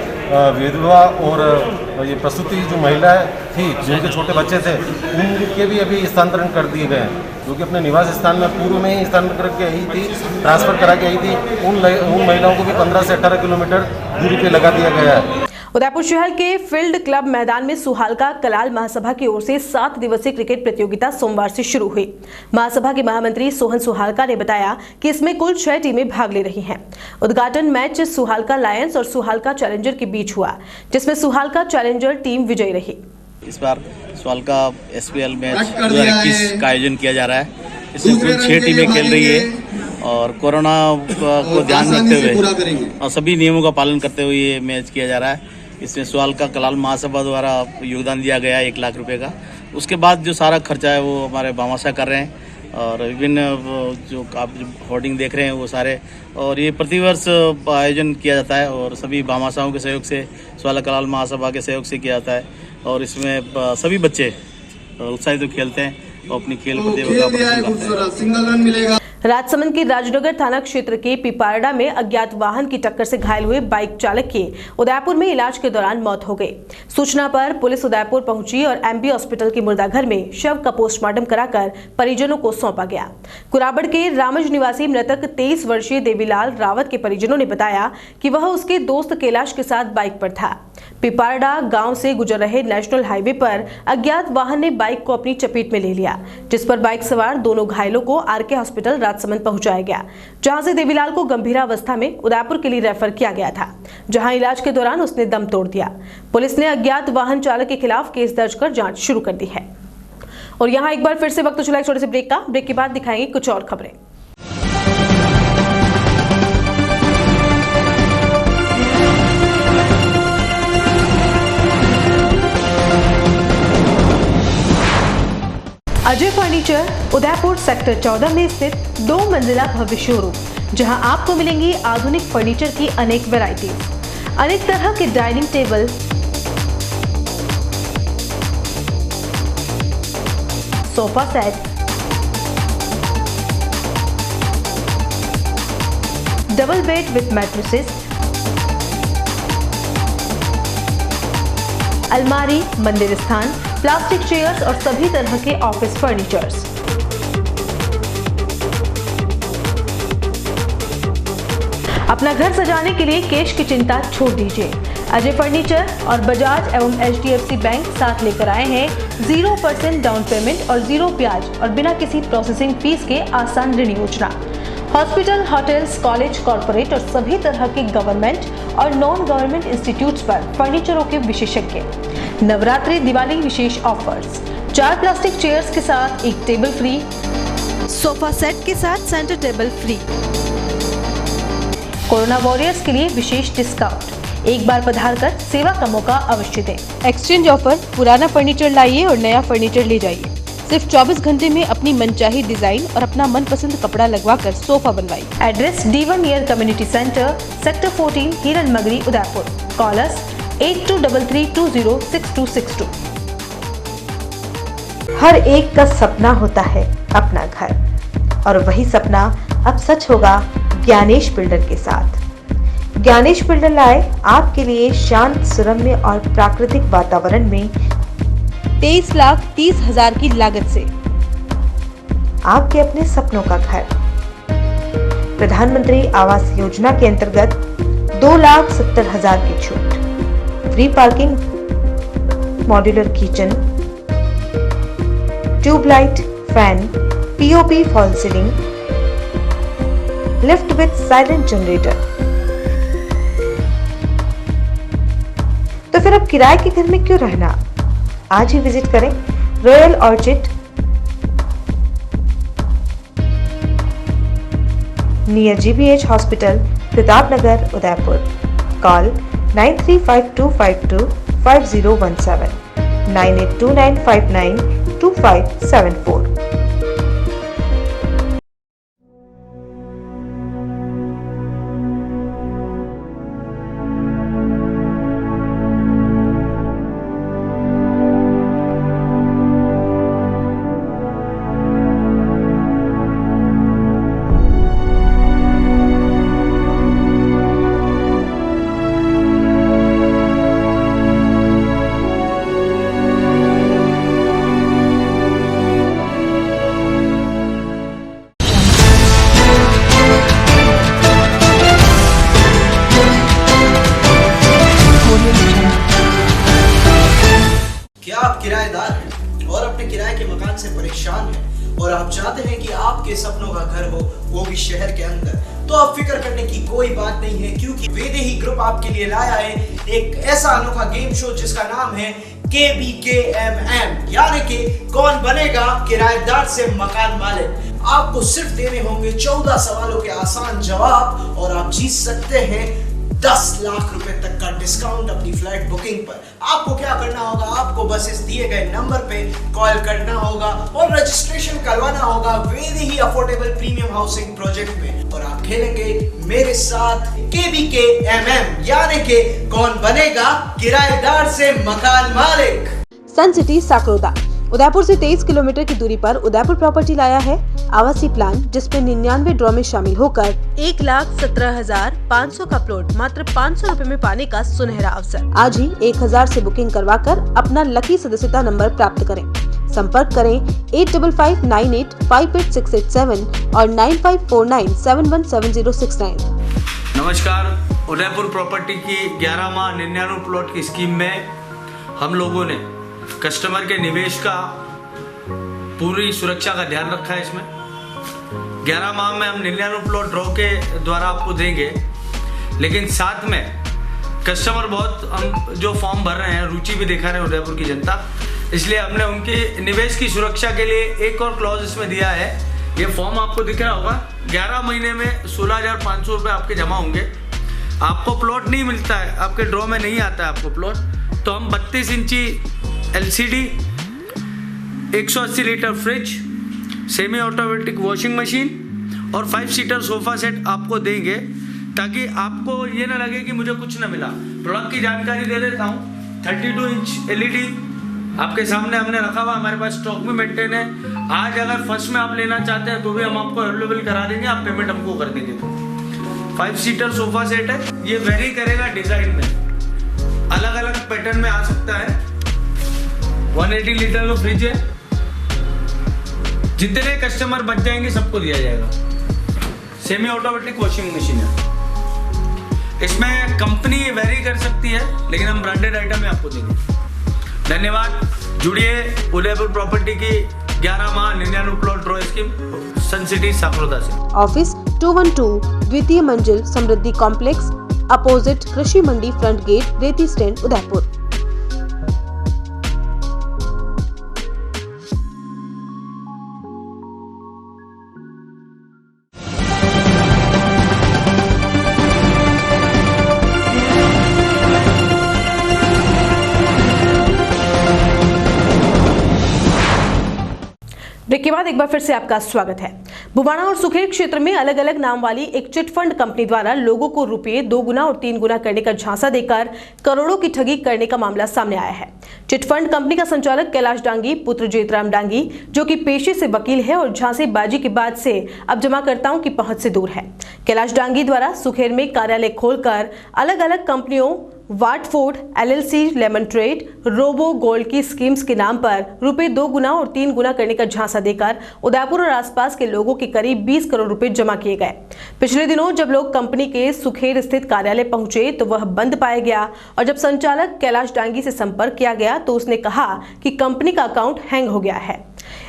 विधवा और ये प्रसूति जो महिला थी जिनके छोटे बच्चे थे, उनके भी अभी स्थानांतरण कर दिए गए हैं, जो कि अपने निवास स्थान में पूर्व में ही स्थानांतरण करके आई थी, ट्रांसफर करा के आई थी। उन महिलाओं को भी 15 से 18 किलोमीटर दूरी पे लगा दिया गया है।
उदयपुर शहर के फील्ड क्लब मैदान में सुहालका कलाल महासभा की ओर से 7 दिवसीय क्रिकेट प्रतियोगिता सोमवार से शुरू हुई। महासभा के महामंत्री सोहन सुहालका ने बताया कि इसमें कुल 6 टीमें भाग ले रही हैं। उद्घाटन मैच सुहालका लायंस और सुहालका चैलेंजर के बीच हुआ, जिसमें सुहालका चैलेंजर टीम विजयी रही।
इस बार सुहालका SPL मैच 2021 का आयोजन किया जा रहा है। इसमें कुल 6 टीमें खेल रही है और कोरोना को ध्यान में रखते हुए और सभी नियमों का पालन करते हुए ये मैच किया जा रहा है। इसमें सुहालका कलाल महासभा द्वारा योगदान दिया गया है 1 लाख रुपए का। उसके बाद जो सारा खर्चा है वो हमारे भामाशाह कर रहे हैं और विभिन्न जो आप होर्डिंग देख रहे हैं वो सारे, और ये प्रतिवर्ष आयोजन किया जाता है और सभी भामाशाहों के सहयोग से, सुहालका कलाल महासभा के सहयोग से किया जाता है। और इसमें सभी बच्चे उत्साहित तो खेलते हैं और अपनी खेल प्रतिभा का प्रदर्शन करते हैं।
राजसमंद के राजनगर थाना क्षेत्र के पिपारडा में अज्ञात वाहन की टक्कर से घायल हुए बाइक चालक की उदयपुर में इलाज के दौरान मौत हो गई। सूचना पर पुलिस उदयपुर पहुंची और MP हॉस्पिटल के मुर्दाघर में शव का पोस्टमार्टम कराकर परिजनों को सौंपा गया। कुराबड़ के रामज निवासी मृतक 23 वर्षीय देवीलाल रावत के परिजनों ने बताया कि वह उसके दोस्त कैलाश के साथ बाइक पर था। पिपारडा गांव से गुजर रहे नेशनल हाईवे पर अज्ञात वाहन ने बाइक को अपनी चपेट में ले लिया, जिस पर बाइक सवार दोनों घायलों को RK हॉस्पिटल राजसमंद पहुंचाया गया, जहां से देवीलाल को गंभीरावस्था में उदयपुर के लिए रेफर किया गया था, जहां इलाज के दौरान उसने दम तोड़ दिया। पुलिस ने अज्ञात वाहन चालक के खिलाफ केस दर्ज कर जांच शुरू कर दी है। और यहां एक बार फिर से वक्त चला एक छोटे से ब्रेक का। ब्रेक के बाद दिखाएंगे कुछ और खबरें। अजय फर्नीचर उदयपुर सेक्टर 14 में स्थित 2 मंजिला भव्य शोरूम, जहां आपको मिलेंगी आधुनिक फर्नीचर की अनेक वैरायटीज, अनेक तरह के dining table, sofa set, double bed with mattresses, अलमारी, मंदिर स्थान, प्लास्टिक चेयर्स और सभी तरह के ऑफिस फर्नीचर्स। अपना घर सजाने के लिए कैश की चिंता छोड़ दीजिए। अजय फर्नीचर और बजाज एवं HDFC बैंक साथ लेकर आए हैं 0% डाउन पेमेंट और 0 ब्याज और बिना किसी प्रोसेसिंग फीस के आसान ऋण योजना। हॉस्पिटल, होटल्स, कॉलेज, कॉर्पोरेट और सभी तरह के गवर्नमेंट और नॉन गवर्नमेंट इंस्टीट्यूट्स पर फर्नीचरों के विशेषज्ञ। नवरात्रि, दिवाली विशेष ऑफर्स, 4 प्लास्टिक चेयर्स के साथ 1 टेबल फ्री, सोफा सेट के साथ centre table free. Corona warriors के लिए विशेष डिस्काउंट। एक बार पधार कर सेवा का मौका अवश्य दें। एक्सचेंज ऑफर, पुराना फर्नीचर लाइए और नया फर्नीचर ले जाइए। सिर्फ 24 घंटे में अपनी मनचाही डिजाइन और अपना मनपसंद कपड़ा लगवाकर सोफा बनवाइए। Address D1 year community centre, sector 14, हिरन मगरी, उदयपुर। कॉलर्स 8233206262। हर एक का सपना होता है अपना घर, और वही सपना अब सच होगा ज्ञानेश बिल्डर के साथ। ज्ञानेश बिल्डर लाए आपके लिए शांत, सुरम्य और प्राकृतिक वातावरण में 23,30,000 की लागत से आपके अपने सपनों का घर। प्रधानमंत्री आवास योजना के अंतर्गत 2,70,000 की छूट, free parking, modular kitchen, tube light, fan, POP fall ceiling, lift with silent generator. तो फिर अब किराए के घर में क्यों रहना? आज ही विजिट करें royal orchid near GBH hospital, Pratapnagar, Udaipur. Call 9352525017, 9829592574।
क्या आप किराएदार हैं और अपने किराए के मकान से परेशान हैं और आप चाहते हैं कि आपके सपनों का घर हो, वो भी शहर के अंदर? तो अब फिक्र करने की कोई बात नहीं है, क्योंकि वेदेही ग्रुप आपके लिए लाया है एक ऐसा अनोखा गेम शो जिसका नाम है KBKMM, यानी कि कौन बनेगा किराएदार से मकान मालिक। आपको सिर्फ देने होंगे 14 सवालों के आसान जवाब और आप जीत सकते हैं 10 लाख रुपए तक का डिस्काउंट अपनी फ्लाइट बुकिंग पर। आपको क्या करना होगा? आपको बस इस दिए गए नंबर पे कॉल करना होगा और रजिस्ट्रेशन करवाना होगा Vaidehi affordable premium housing project में, और आप खेलेंगे मेरे साथ KBKMM, यानी कि कौन बनेगा किराएदार से मकान मालिक।
सन सिटी साकरोदा उदयपुर से 23 किलोमीटर की दूरी पर उदयपुर प्रॉपर्टी लाया है आवासीय प्लान, जिसमें 99 ड्रॉ में शामिल होकर 1,17,500 का प्लॉट मात्र 500 रुपए में पाने का सुनहरा अवसर। आज ही 1000 से बुकिंग करवाकर अपना लकी सदस्यता नंबर प्राप्त करें। संपर्क करें 8559858687 और 9549717069।
नमस्कार, उदयपुर प्रॉपर्टी की 11 माह 99 प्लॉट की स्कीम में हम लोगों ने कस्टमर के निवेश का पूरी सुरक्षा का ध्यान रखा है। इसमें 11 माह में हम 99 प्लॉट ड्रॉ के द्वारा आपको देंगे, लेकिन साथ में कस्टमर बहुत हम जो फॉर्म भर रहे हैं, रुचि भी दिखा रहे हैं उदयपुर की जनता, इसलिए हमने उनके निवेश की सुरक्षा के लिए एक और क्लॉज इसमें दिया है। ये फॉर्म आपको दिख रहा होगा, 11 महीने में 16,500 रुपये आपके जमा होंगे। आपको प्लॉट नहीं मिलता है, आपके ड्रॉ में नहीं आता है आपको प्लॉट, तो हम 32 इंची LCD 180 litre fridge, semi automatic washing machine और 5 सीटर सोफा सेट आपको देंगे, ताकि आपको ये ना लगे कि मुझे कुछ ना मिला। प्रोडक्ट की जानकारी दे देता हूँ। 32 इंच LED आपके सामने हमने रखा हुआ, हमारे पास स्टॉक में मेंटेन है। आज अगर फर्स्ट में आप लेना चाहते हैं तो भी हम आपको अवेलेबल करा देंगे, आप पेमेंट हमको कर देंगे। 5 सीटर सोफा सेट है, ये वेरी करेगा डिजाइन में, अलग अलग पैटर्न में आ सकता है। 180 लीटर का फ्रिज है, जितने कस्टमर बच जाएंगे सबको दिया जाएगा। सेमी ऑटोमेटिक वॉशिंग मशीन है, इसमें कंपनी वेरी कर सकती है, लेकिन हम ब्रांडेड आइटम में आपको देंगे। धन्यवाद। जुड़िए उदयपुर प्रॉपर्टी की 11 माह 99 प्लॉट ड्रॉ स्कीम सन सिटी साकरोदा से।
ऑफिस 212 द्वितीय मंजिल समृद्धि कॉम्प्लेक्स, अपोजिट कृषि मंडी फ्रंट गेट, रेती स्टैंड, उदयपुर। ब्रेक के बाद एक बार फिर से आपका स्वागत है। बुवाना और सुखेर क्षेत्र में अलग अलग नाम वाली एक चिटफंड कंपनी द्वारा लोगों को रुपए 2 गुना और 3 गुना करने का झांसा देकर करोड़ों की ठगी करने का मामला सामने आया है। चिटफंड कंपनी का संचालक कैलाश डांगी पुत्र जेतराम डांगी, जो कि पेशे से वकील है और झांसेबाजी के बाद से अब जमाकर्ताओं की पहुंच से दूर है। कैलाश डांगी द्वारा सुखेर में कार्यालय खोलकर अलग अलग कंपनियों Watford LLC, lemon trade, robo gold की स्कीम्स के नाम पर रुपए 2 गुना और 3 गुना करने का झांसा देकर उदयपुर और आसपास के लोगों के करीब 20 करोड़ रुपए जमा किए गए। पिछले दिनों जब लोग कंपनी के सुखेर स्थित कार्यालय पहुंचे तो वह बंद पाया गया और जब संचालक कैलाश डांगी से संपर्क किया गया तो उसने कहा कि कंपनी का अकाउंट हैंग हो गया है।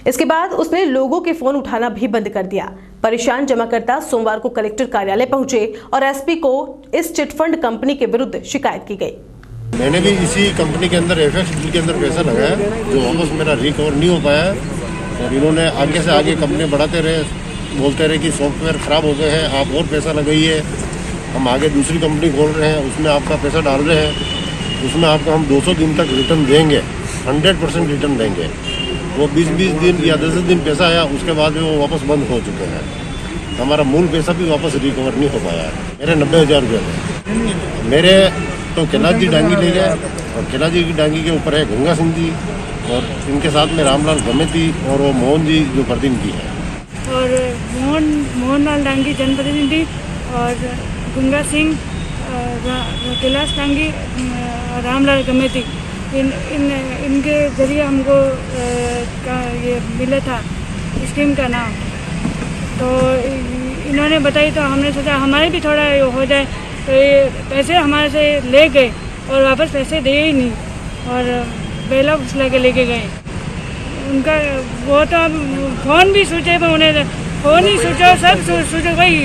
इसके बाद उसने लोगों के फोन उठाना भी बंद कर दिया। परेशान जमाकर्ता सोमवार को कलेक्टर कार्यालय पहुंचे और SP को इस चिटफंड कंपनी के विरुद्ध शिकायत की गई।
मैंने भी इसी कंपनी के अंदर FX डील के अंदर पैसा लगाया, जो वापस मेरा रिकवर नहीं हो पाया और इन्होंने आगे से आगे कंपनी बढ़ाते रहे, बोलते रहे कि सॉफ्टवेयर खराब हो गए हैं, आप और पैसा लगाइए, हम आगे दूसरी कंपनी खोल रहे हैं, उसमें आपका पैसा डाल रहे हैं, उसमें आपको हम 200 दिन तक रिटर्न देंगे, 100% रिटर्न देंगे। वो 20-20 दिन या 10 दिन पैसा आया, उसके बाद में वो वापस बंद हो चुके हैं। हमारा मूल पैसा भी वापस रिकवर नहीं हो पाया है। मेरे 90,000 रुपये थे। मेरे तो कैलाश जी डांगी ले गए और कैलाश जी की डांगी के ऊपर है गंगा सिंह जी और इनके साथ में रामलाल गमेती और वो मोहन जी जो प्रतिनिधि है।
और मोहनलाल डांगी जनप्रतिनिधि और गंगा सिंह, कैलाश डांगी, रामलाल गमेती, इनके जरिए हमको ये मिला था स्कीम का नाम। तो इन्होंने बताई तो हमने सोचा हमारे भी थोड़ा हो जाए, तो ये पैसे हमारे से ले गए और वापस पैसे दे ही नहीं और बेला लेके गए। उनका वो तो फ़ोन भी सोचे पर उन्हें फ़ोन ही सोचा, सब सोचा, भाई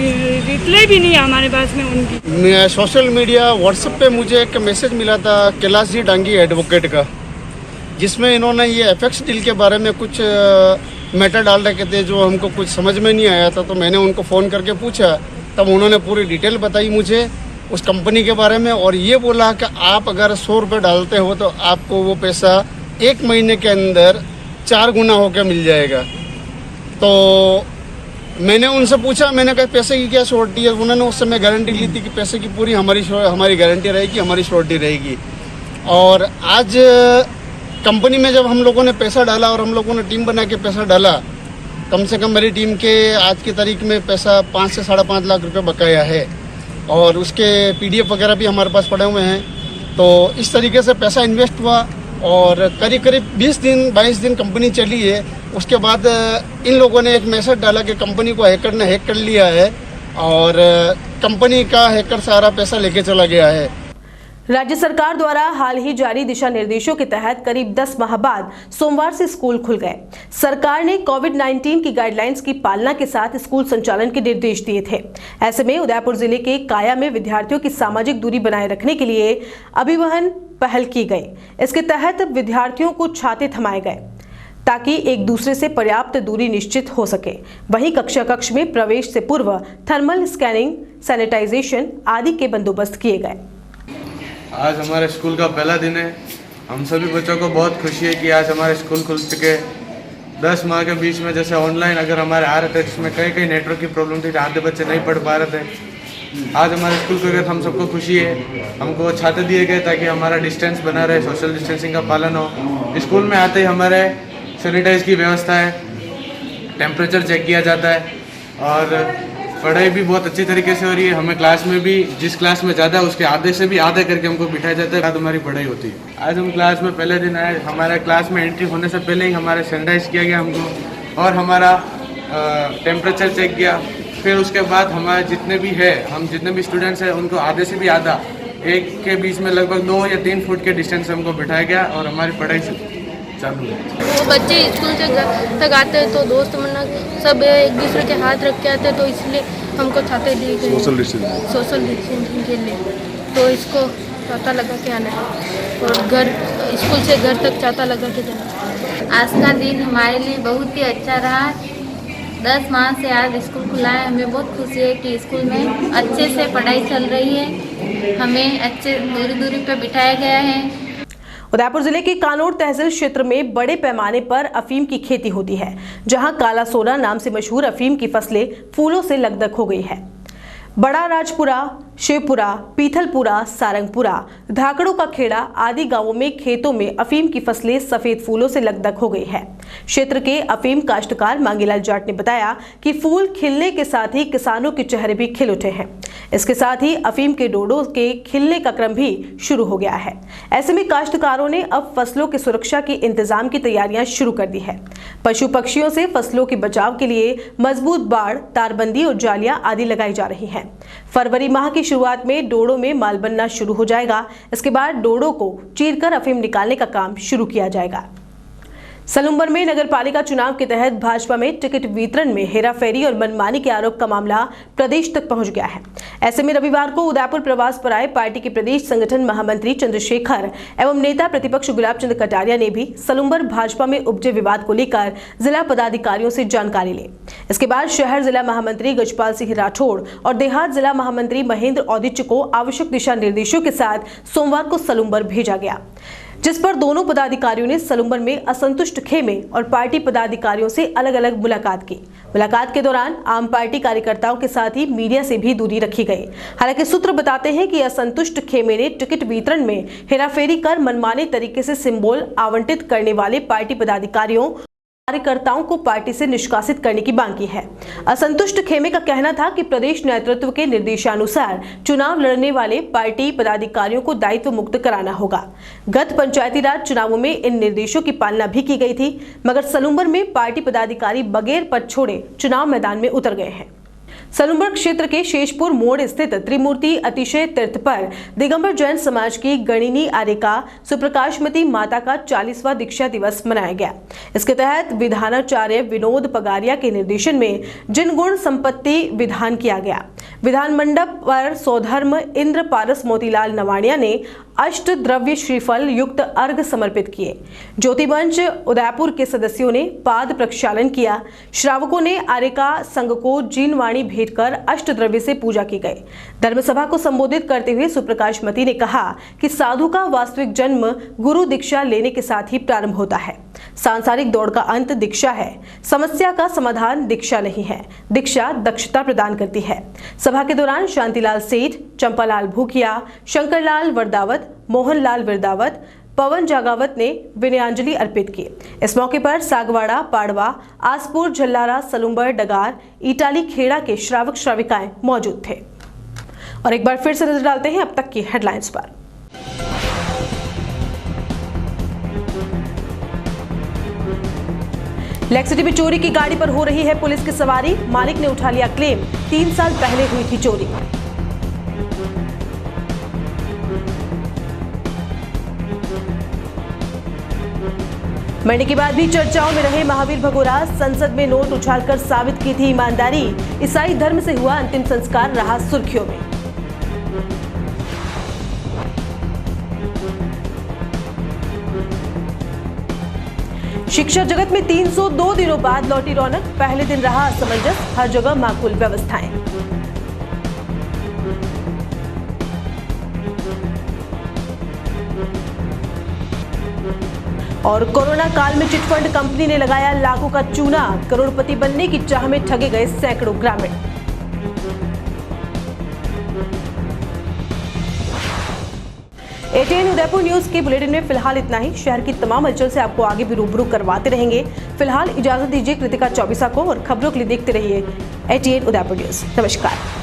रिप्लाई भी नहीं है हमारे पास में उनकी।
सोशल मीडिया व्हाट्सएप पे मुझे एक मैसेज मिला था कैलाश जी डांगी एडवोकेट का, जिसमें इन्होंने ये FX डील के बारे में कुछ मैटर डाल रखे थे जो हमको कुछ समझ में नहीं आया था। तो मैंने उनको फ़ोन करके पूछा, तब उन्होंने पूरी डिटेल बताई मुझे उस कंपनी के बारे में और ये बोला कि आप अगर 100 रुपये डालते हो तो आपको वो पैसा 1 महीने के अंदर 4 गुना होकर मिल जाएगा। तो मैंने उनसे पूछा, मैंने कहा पैसे की क्या श्योरिटी है। उन्होंने उस समय गारंटी ली थी कि पैसे की पूरी हमारी गारंटी रहेगी, हमारी श्योरिटी रहेगी। और आज कंपनी में जब हम लोगों ने पैसा डाला और हम लोगों ने टीम बना के पैसा डाला, कम से कम मेरी टीम के आज की तारीख में पैसा 5 से 5.5 लाख रुपए बकाया है और उसके PDF वगैरह भी हमारे पास पड़े हुए हैं। तो इस तरीके से पैसा इन्वेस्ट हुआ और करीब 22 दिन कंपनी चली है। उसके बाद इन लोगों ने एक मैसेज डाला कि कंपनी को हैकर ने हैक कर लिया है और कंपनी का हैकर सारा पैसा लेके चला गया है।
राज्य सरकार द्वारा हाल ही जारी दिशा निर्देशों के तहत करीब 10 माह बाद सोमवार से स्कूल खुल गए। सरकार ने कोविड-19 की गाइडलाइंस की पालना के साथ स्कूल संचालन के निर्देश दिए थे। ऐसे में उदयपुर जिले के काया में विद्यार्थियों की सामाजिक दूरी बनाए रखने के लिए अभिवहन पहल की गई। इसके तहत विद्यार्थियों को छाते थमाए गए ताकि एक दूसरे से पर्याप्त दूरी निश्चित हो सके। वहीं कक्ष में प्रवेश से पूर्व थर्मल स्कैनिंग, सैनिटाइजेशन आदि के बंदोबस्त किए गए।
आज हमारे स्कूल का पहला दिन है। हम सभी बच्चों को बहुत खुशी है कि आज हमारे स्कूल खुल चुके हैं। 10 माह के बीच में जैसे ऑनलाइन अगर हमारे आ रहे थे, जिसमें कई कई नेटवर्क की प्रॉब्लम थी, आधे बच्चे नहीं पढ़ पा रहे थे। आज हमारे स्कूल को अगर हम सबको खुशी है, हमको छाते दिए गए ताकि हमारा डिस्टेंस बना रहे, सोशल डिस्टेंसिंग का पालन हो। स्कूल में आते ही हमारे सैनिटाइज की व्यवस्था है, टेम्परेचर चेक किया जाता है और पढ़ाई भी बहुत अच्छी तरीके से हो रही है। हमें क्लास में भी जिस क्लास में ज़्यादा है उसके आधे से भी आधे करके हमको बिठाया जाता है, बाद हमारी पढ़ाई होती है। आज हम क्लास में पहले दिन आए, हमारे क्लास में एंट्री होने से पहले ही हमारे सैनिटाइज किया गया हमको और हमारा टेम्परेचर चेक किया। फिर उसके बाद हमारे जितने भी स्टूडेंट्स हैं उनको आधे से भी आधा, एक के बीच में लगभग 2 या 3 फुट के डिस्टेंस से हमको बिठाया गया और हमारी पढ़ाई चालू है।
वो बच्चे स्कूल से घर तक आते हैं तो दोस्त मना सब एक दूसरे के हाथ रख के आते हैं, तो इसलिए हमको छाते दी गई सोशल डिस्टेंसिंग के लिए। तो इसको छाता लगा के आना है और स्कूल से घर तक छाता लगा के जाना।
आज का दिन हमारे लिए बहुत ही अच्छा रहा। 10 माह से आज स्कूल खुला है। हमें बहुत खुशी है कि स्कूल में अच्छे से पढ़ाई चल रही है। हमें अच्छे दूरी पे बिठाया गया है।
उदयपुर जिले के कानोड़ तहसील क्षेत्र में बड़े पैमाने पर अफीम की खेती होती है, जहां काला सोना नाम से मशहूर अफीम की फसलें फूलों से लकदक हो गई है। बड़ा राजपुरा, शिवपुरा, पीथलपुरा, सारंगपुरा, धाकड़ों का खेड़ा आदि गांवों में खेतों में अफीम की फसलें सफेद फूलों से लकदक हो गई है। क्षेत्र के अफीम काश्तकार मांगीलाल जाट ने बताया कि फूल खिलने के साथ ही किसानों के चेहरे भी खिल उठे हैं। इसके साथ ही अफीम के डोडों के खिलने का क्रम भी शुरू हो गया है। ऐसे में काश्तकारों ने अब फसलों की सुरक्षा के इंतजाम की तैयारियां शुरू कर दी है। पशु पक्षियों से फसलों के बचाव के लिए मजबूत बाड़, तारबंदी और जालियां आदि लगाई जा रही हैं। फरवरी माह की शुरुआत में डोडों में माल बनना शुरू हो जाएगा। इसके बाद डोडों को चीरकर अफीम निकालने का काम शुरू किया जाएगा। सलूम्बर में नगरपालिका चुनाव के तहत भाजपा में टिकट वितरण में हेराफेरी और मनमानी के आरोप का मामला प्रदेश तक पहुंच गया है। ऐसे में रविवार को उदयपुर प्रवास पर आए पार्टी के प्रदेश संगठन महामंत्री चंद्रशेखर एवं नेता प्रतिपक्ष गुलाब चंद कटारिया ने भी सलूम्बर भाजपा में उपजे विवाद को लेकर जिला पदाधिकारियों से जानकारी ली। इसके बाद शहर जिला महामंत्री गजपाल सिंह राठौड़ और देहात जिला महामंत्री महेंद्र औदिच्य को आवश्यक दिशा निर्देशों के साथ सोमवार को सलूम्बर भेजा गया, जिस पर दोनों पदाधिकारियों ने सलूम्बर में असंतुष्ट खेमे और पार्टी पदाधिकारियों से अलग अलग मुलाकात की। मुलाकात के दौरान आम पार्टी कार्यकर्ताओं के साथ ही मीडिया से भी दूरी रखी गई। हालांकि सूत्र बताते हैं कि असंतुष्ट खेमे ने टिकट वितरण में हेराफेरी कर मनमाने तरीके से सिंबल आवंटित करने वाले पार्टी पदाधिकारियों कार्यकर्ताओं को पार्टी से निष्कासित करने की मांग की है। असंतुष्ट खेमे का कहना था कि प्रदेश नेतृत्व के निर्देशानुसार चुनाव लड़ने वाले पार्टी पदाधिकारियों को दायित्व मुक्त कराना होगा। गत पंचायती राज चुनावों में इन निर्देशों की पालना भी की गई थी, मगर सलूम्बर में पार्टी पदाधिकारी बगैर पद छोड़े चुनाव मैदान में उतर गए हैं। सलूम्बर क्षेत्र के शेषपुर मोड़ स्थित त्रिमूर्ति अतिशय तीर्थ पर दिगंबर जैन समाज की गणिनी आर्यिका सुप्रकाशमती माता का 40वां दीक्षा दिवस मनाया गया। इसके तहत विधानाचार्य विनोद पगारिया के निर्देशन में जिन गुण संपत्ति विधान किया गया। विधान मंडप पर सौधर्म इंद्र पारस मोतीलाल नवाणिया ने अष्ट द्रव्य श्रीफल युक्त अर्घ समर्पित किए। ज्योतिमंच उदयपुर के सदस्यों ने पाद प्रक्षालन किया। श्रावकों ने आर्यिका संघ को जीनवाणी भेंट कर अष्ट द्रव्य से पूजा की गई। धर्मसभा को संबोधित करते हुए सुप्रकाशमती ने कहा कि साधु का वास्तविक जन्म गुरु दीक्षा लेने के साथ ही प्रारंभ होता है। सांसारिक दौड़ का अंत दीक्षा है। समस्या का समाधान दीक्षा नहीं है, दीक्षा दक्षता प्रदान करती है। सभा के दौरान शांतिलाल सेठ, चंपालाल भूकिया, शंकरलाल वरदावत, मोहनलाल वरदावत, पवन जागावत ने विनयांजलि अर्पित की। इस मौके पर सागवाड़ा, पाड़वा, आसपुर, झल्लारा, सलूम्बर, डगार, इटाली खेड़ा के श्रावक श्राविकाएं मौजूद थे। और एक बार फिर से नजर डालते हैं अब तक की हेडलाइंस पर। लेक्सिटी में चोरी की गाड़ी पर हो रही है पुलिस की सवारी। मालिक ने उठा लिया क्लेम, 3 साल पहले हुई थी चोरी। मरने के बाद भी चर्चाओं में रहे महावीर भगोरा। संसद में नोट उछालकर साबित की थी ईमानदारी। ईसाई धर्म से हुआ अंतिम संस्कार रहा सुर्खियों में। शिक्षा जगत में 302 दिनों बाद लौटी रौनक। पहले दिन रहा असमंजस, हर जगह माकूल व्यवस्थाएं। और कोरोना काल में चिटफंड कंपनी ने लगाया लाखों का चूना, करोड़पति बनने की चाह में ठगे गए सैकड़ों ग्रामीण। ATN उदयपुर न्यूज के बुलेटिन में फिलहाल इतना ही। शहर की तमाम हलचल से आपको आगे भी रूबरू करवाते रहेंगे। फिलहाल इजाजत दीजिए कृतिका चौबीसा को और खबरों के लिए देखते रहिए ATN उदयपुर न्यूज। नमस्कार।